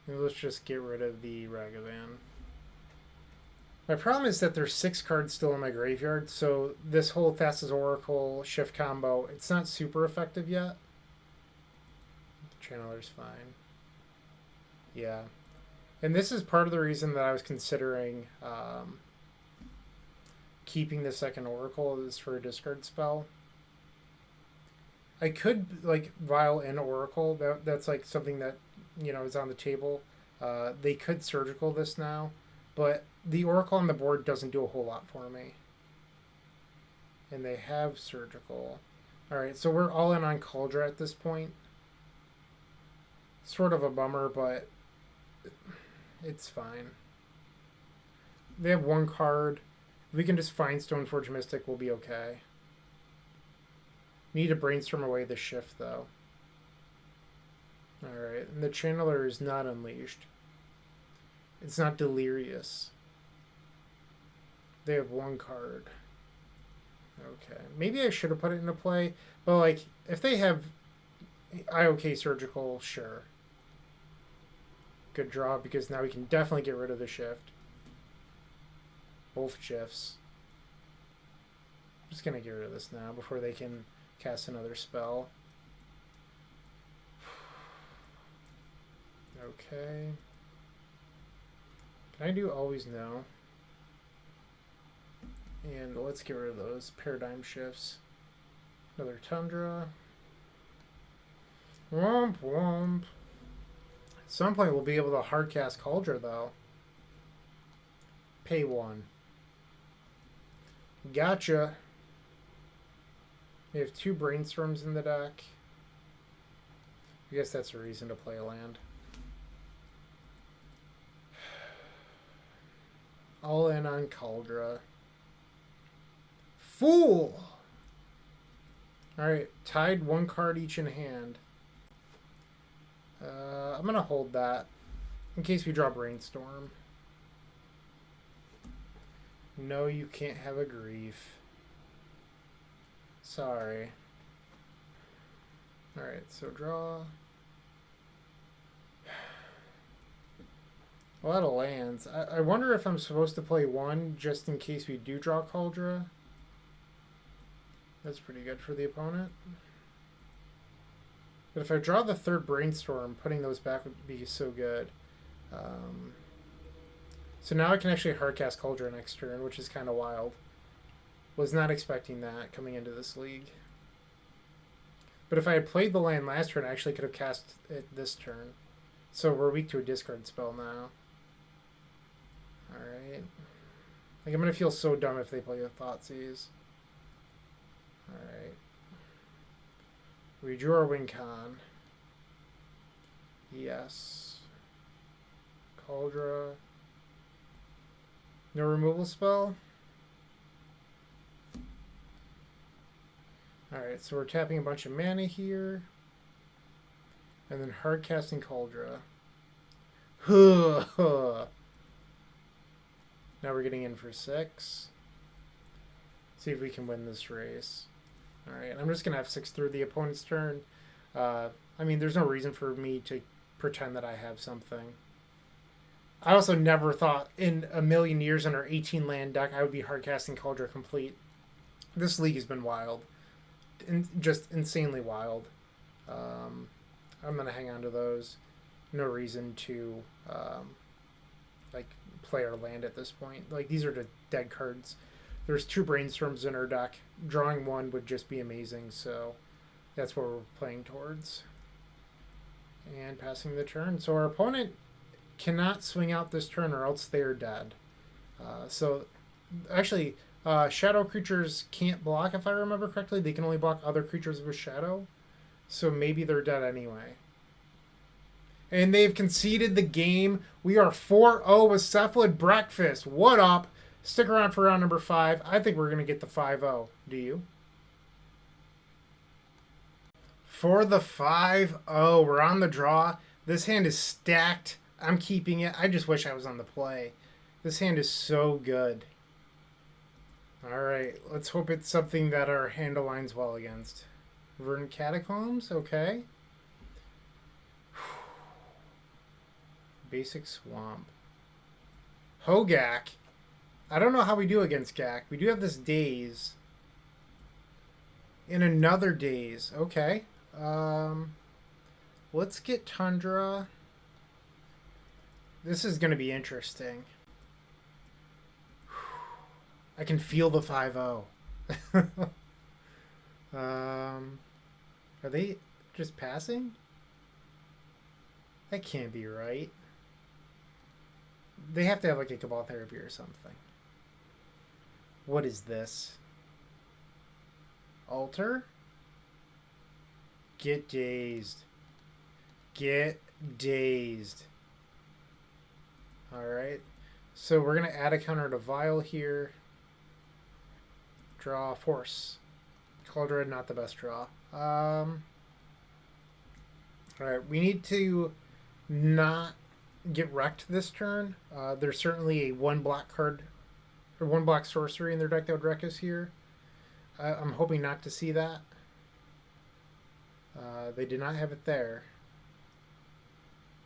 And let's just get rid of the Ragavan. My problem is that there's 6 cards still in my graveyard, so this whole Thassa's Oracle shift combo, it's not super effective yet. Channeler's fine. Yeah. And this is part of the reason that I was considering keeping the second Oracle is for a discard spell. I could like vial in Oracle. That's like something that, you know, is on the table. They could surgical this now, but the Oracle on the board doesn't do a whole lot for me. And they have surgical. Alright, so we're all in on Kaldra at this point. Sort of a bummer, but it's fine. They have 1 card. If we can just find Stoneforge Mystic, we'll be okay. Need to brainstorm away the shift, though. Alright, and the Channeler is not unleashed. It's not delirious. They have 1 card. Okay. Maybe I should have put it into play, but like, if they have IOK Surgical, sure. Good draw, because now we can definitely get rid of the shift. Both shifts. I'm just gonna get rid of this now before they can cast another spell. Okay. Can I do always no? And let's get rid of those paradigm shifts. Another Tundra. Womp womp. At some point we'll be able to hardcast Kaldra though. Pay 1. Gotcha. We have 2 brainstorms in the deck. I guess that's a reason to play a land. All in on Kaldra. Fool! Alright, tied 1 card each in hand. I'm going to hold that in case we draw Brainstorm. No, you can't have a grief. Sorry. Alright, so draw. A lot of lands. I wonder if I'm supposed to play 1 just in case we do draw Kaldra. That's pretty good for the opponent. But if I draw the 3rd Brainstorm, putting those back would be so good. So now I can actually hardcast Kaldra next turn, which is kind of wild. Was not expecting that coming into this league. But if I had played the land last turn, I actually could have cast it this turn. So we're weak to a discard spell now. Alright. Like, I'm going to feel so dumb if they play a Thoughtseize. Alright. We drew our win con. Yes. Kaldra. No removal spell? Alright, so we're tapping a bunch of mana here. And then hard casting Kaldra. Now we're getting in for 6. See if we can win this race. Alright, I'm just going to have 6 through the opponent's turn. I mean, there's no reason for me to pretend that I have something. I also never thought in a million years in our 18 land deck I would be hardcasting Kaldra Compleat. This league has been wild. Just insanely wild. I'm going to hang on to those. No reason to like play our land at this point. Like, these are the dead cards. There's 2 brainstorms in our deck. Drawing 1 would just be amazing, so that's what we're playing towards. And passing the turn. So our opponent cannot swing out this turn or else they are dead. So actually, shadow creatures can't block, if I remember correctly. They can only block other creatures with shadow. So maybe they're dead anyway. And they've conceded the game. We are 4-0 with Cephalid Breakfast. What up? Stick around for round number 5. I think we're going to get the 5-0. Do you? For the 5-0, we're on the draw. This hand is stacked. I'm keeping it. I just wish I was on the play. This hand is so good. Alright, let's hope it's something that our hand aligns well against. Verdant Catacombs, okay. Basic Swamp. Hogak. I don't know how we do against Gak. We do have this Daze. And another Daze. Okay. Let's get Tundra. This is going to be interesting. I can feel the 5-0. Are they just passing? That can't be right. They have to have like a Cabal Therapy or something. What is this? Altar? Get dazed. Get dazed. Alright. So we're going to add a counter to Vial here. Draw Force. Kaldra, not the best draw. Alright, we need to not get wrecked this turn. There's certainly a 1 black card or 1 black sorcery in their deck that would wreck us here. I'm hoping not to see that. They did not have it there.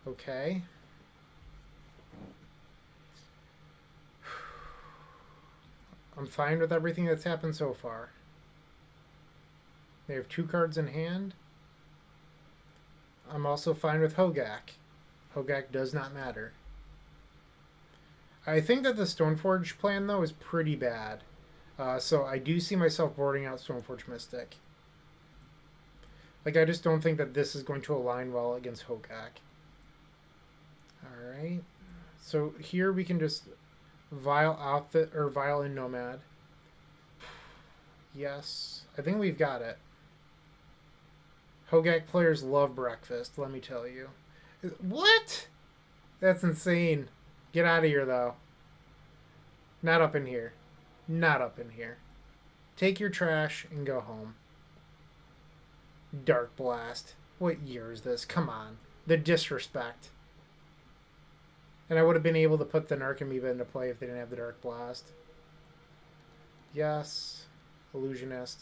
Okay. I'm fine with everything that's happened so far. They have 2 cards in hand. I'm also fine with Hogak. Hogak does not matter. I think that the Stoneforge plan, though, is pretty bad. So I do see myself boarding out Stoneforge Mystic. Like, I just don't think that this is going to align well against Hogak. Alright. So here we can just vial out the, or vial in Nomad. Yes. I think we've got it. Hogak players love breakfast, let me tell you. What? That's insane. Get out of here, though. Not up in here. Not up in here. Take your trash and go home. Dark Blast. What year is this? Come on. The disrespect. And I would have been able to put the Narcomoeba into play if they didn't have the Dark Blast. Yes. Illusionist.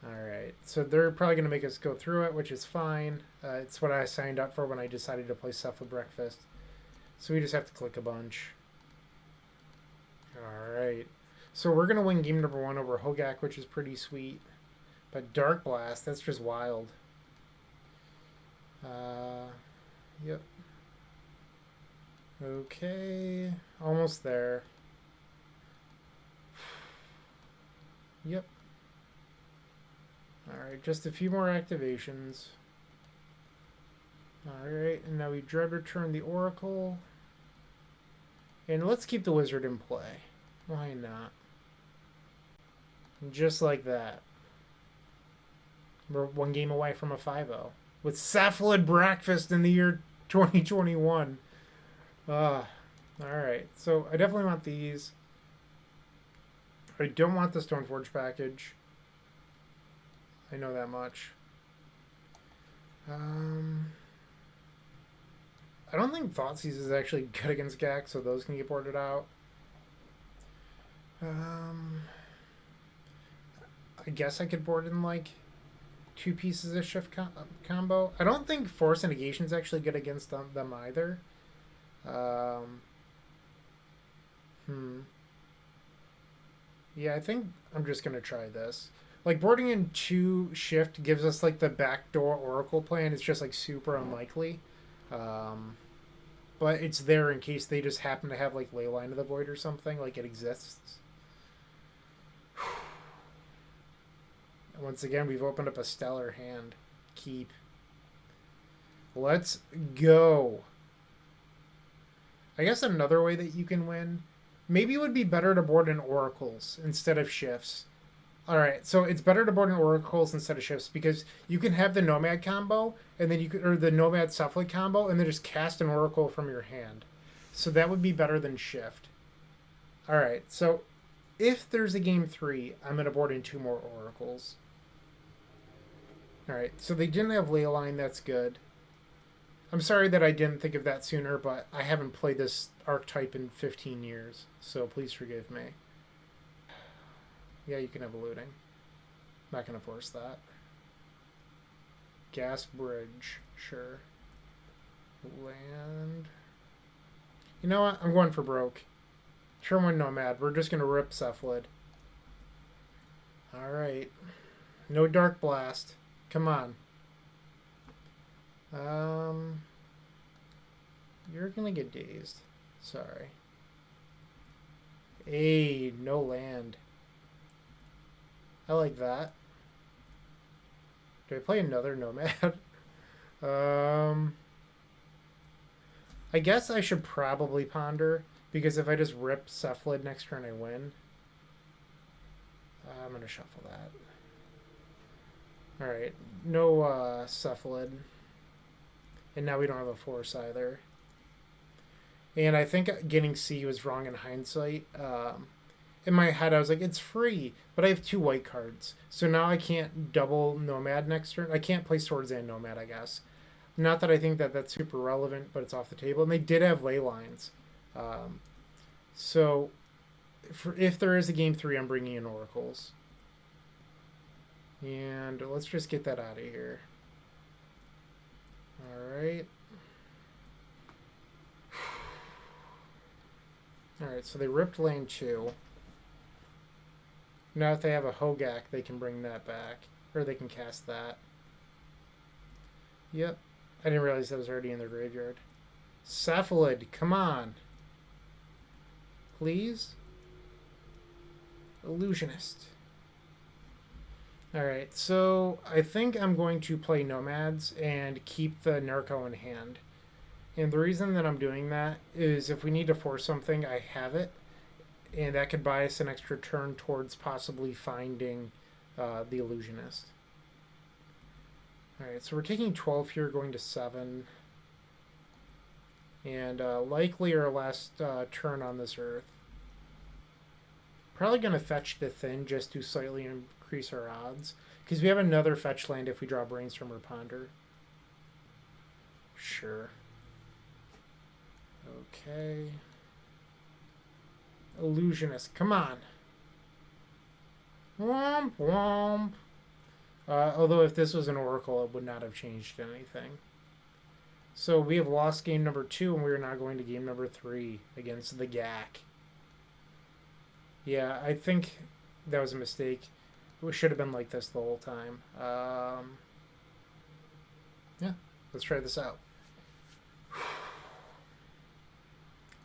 Alright. So they're probably going to make us go through it, which is fine. It's what I signed up for when I decided to play Cephalid Breakfast. So we just have to click a bunch. Alright. So we're going to win game number 1 over Hogak, which is pretty sweet. But Dark Blast, that's just wild. Yep. Okay. Almost there. Yep. Alright, just a few more activations. Alright, and now we dread return the Oracle. And let's keep the Wizard in play. Why not? Just like that. We're one game away from a 5-0. With Cephalid Breakfast in the year 2021. Alright, so I definitely want these. I don't want the Stoneforge package. I know that much. I don't think Thassa is actually good against Gak, so those can get boarded out. I guess I could board in like 2 pieces of shift combo. I don't think Force and Negation is actually good against them either. Yeah, I think I'm just going to try this. Like, boarding in 2 shift gives us, like, the backdoor Oracle plan. It's just, like, super unlikely. But it's there in case they just happen to have, like, Leyline of the Void or something. Like, it exists. Once again, we've opened up a stellar hand. Keep. Let's go. I guess another way that you can win, maybe it would be better to board in Oracles instead of shifts. Alright, so it's better to board in Oracles instead of shifts because you can have the Nomad combo, and then you could, or the Nomad Cephalid combo, and then just cast an Oracle from your hand. So that would be better than shift. Alright, so if there's a game 3, I'm going to board in 2 more Oracles. Alright, so they didn't have Leyline, that's good. I'm sorry that I didn't think of that sooner, but I haven't played this archetype in 15 years, so please forgive me. Yeah, you can have a looting. Not going to force that. Gas Bridge, sure. Land. You know what? I'm going for broke. Turn 1 Nomad. We're just going to rip Cephalid. Alright. No Dark Blast. Come on. You're gonna get dazed. Sorry. Hey, no land. I like that. Do I play another Nomad? I guess I should probably ponder, because if I just rip Cephalid next turn I win. I'm gonna shuffle that. Alright, no Cephalid. And now we don't have a force either. And I think getting C was wrong in hindsight. In my head, I was like, it's free, but I have 2 white cards. So now I can't double Nomad next turn. I can't play Swords and Nomad, I guess. Not that I think that that's super relevant, but it's off the table. And they did have ley lines. So if there is a game 3, I'm bringing in Oracles. And let's just get that out of here. Alright. Alright, so they ripped lane 2. Now if they have a Hogak, they can bring that back. Or they can cast that. Yep. I didn't realize that was already in their graveyard. Cephalid, come on. Please? Illusionist. Alright, so I think I'm going to play Nomads and keep the Narco in hand. And the reason that I'm doing that is if we need to force something, I have it. And that could buy us an extra turn towards possibly finding the Illusionist. Alright, so we're taking 12 here, going to 7. And likely our last turn on this Earth. Probably going to fetch the Thin just to slightly increase our odds. Because we have another fetch land if we draw Brainstorm or Ponder. Sure. Okay. Illusionist, come on. Womp womp. Although if this was an Oracle, it would not have changed anything. So we have lost game number 2, and we are now going to game number 3 against the GAC. Yeah, I think that was a mistake. It should have been like this the whole time. Yeah, let's try this out.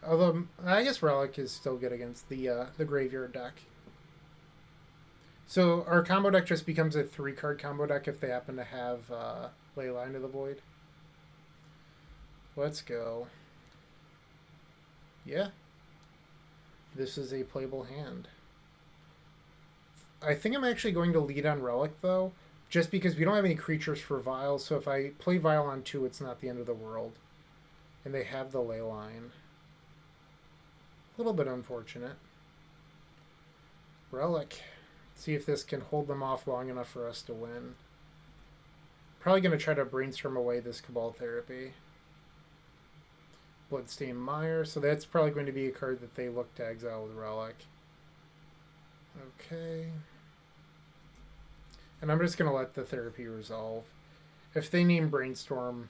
Although, I guess Relic is still good against the Graveyard deck. So our combo deck just becomes a 3-card combo deck if they happen to have Leyline of the Void. Let's go. Yeah. This is a playable hand. I think I'm actually going to lead on Relic, though, just because we don't have any creatures for Vial, so if I play Vial on 2, it's not the end of the world. And they have the Leyline. A little bit unfortunate. Relic. See if this can hold them off long enough for us to win. Probably going to try to Brainstorm away this Cabal Therapy. Bloodstained Mire. So that's probably going to be a card that they look to exile with Relic. Okay. And I'm just going to let the Therapy resolve. If they name Brainstorm,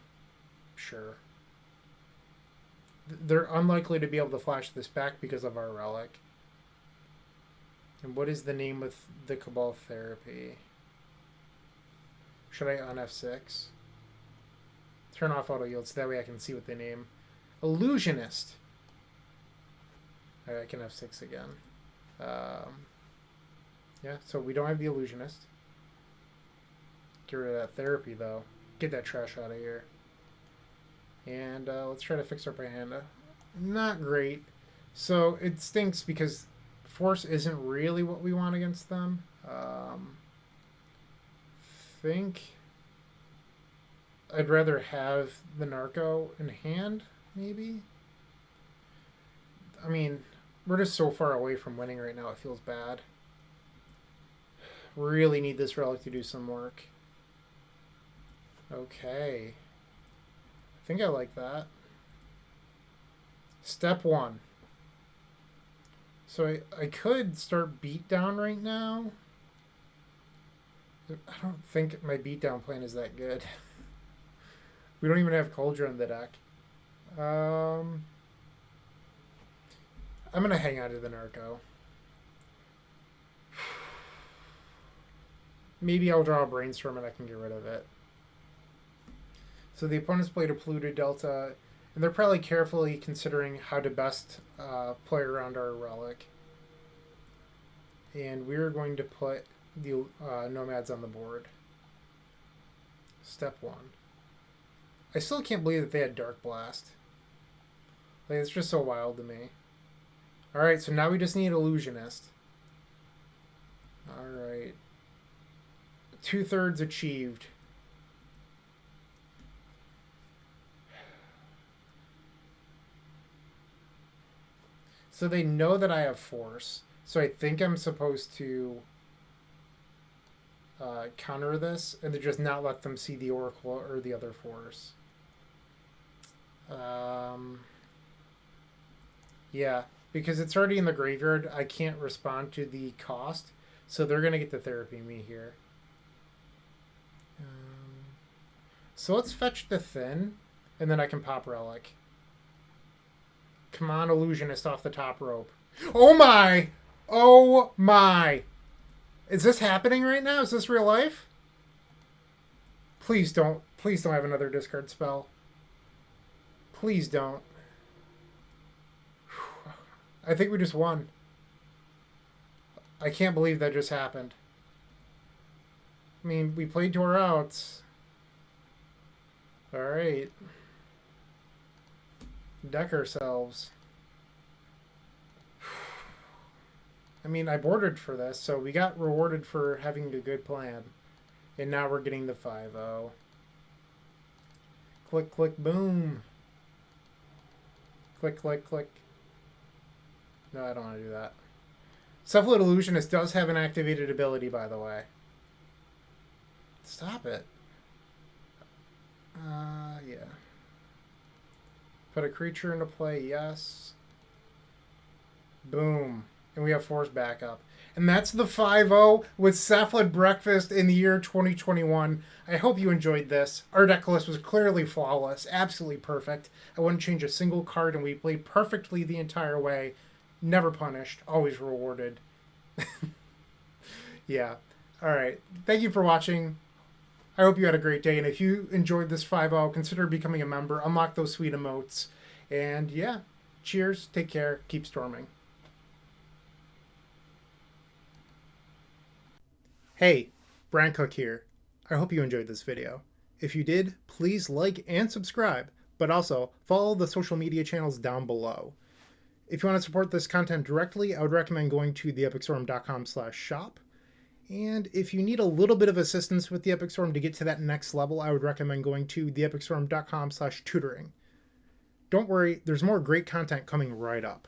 sure. They're unlikely to be able to flash this back because of our Relic. And what is the name with the Cabal Therapy? Should I on F6? Turn off auto yield so that way I can see what they name. Illusionist. Alright, I can F6 again. Yeah, so we don't have the Illusionist. Get rid of that Therapy, though. Get that trash out of here. And let's try to fix our Pyhanda. Not great. So it stinks because Force isn't really what we want against them. Think I'd rather have the Narco in hand, maybe? I mean, we're just so far away from winning right now, it feels bad. Really need this Relic to do some work. Okay. I think I like that. Step 1. So I could start beatdown right now. I don't think my beatdown plan is that good. We don't even have Kaldra in the deck. I'm going to hang on to the Narco. Maybe I'll draw a Brainstorm and I can get rid of it. So the opponent's played a Polluted Delta, and they're probably carefully considering how to best play around our Relic. And we're going to put the Nomads on the board. Step 1. I still can't believe that they had Dark Blast. Like, it's just so wild to me. Alright, so now we just need Illusionist. Alright. 2/3 achieved. So they know that I have Force. So I think I'm supposed to counter this and to just not let them see the Oracle or the other Force. Yeah, because it's already in the graveyard. I can't respond to the cost. So they're going to get the Therapy me here. So let's fetch the Thin, and then I can pop Relic. Come on, Illusionist off the top rope. Oh my! Oh my! Is this happening right now? Is this real life? Please don't have another discard spell. Please don't. I think we just won. I can't believe that just happened. I mean, we played to our outs. Alright. Deck ourselves. I mean, I boarded for this, so we got rewarded for having a good plan. And now we're getting the 5-0. Click, click, boom. Click, click, click. No, I don't want to do that. Cephalid Illusionist does have an activated ability, by the way. Stop it. Yeah. Put a creature into play, yes. Boom. And we have force backup. And that's the 5-0 with Cephalid Breakfast in the year 2021. I hope you enjoyed this. Our deck list was clearly flawless, absolutely perfect. I wouldn't change a single card, and we played perfectly the entire way. Never punished, always rewarded. Yeah. All right. Thank you for watching. I hope you had a great day, and if you enjoyed this 5-0, consider becoming a member, unlock those sweet emotes, and yeah, cheers, take care, keep storming. Hey, Bryant Cook here. I hope you enjoyed this video. If you did, please like and subscribe, but also follow the social media channels down below. If you want to support this content directly, I would recommend going to theepicstorm.com/shop. And if you need a little bit of assistance with the Epic Storm to get to that next level, I would recommend going to theepicstorm.com/tutoring. Don't worry, there's more great content coming right up.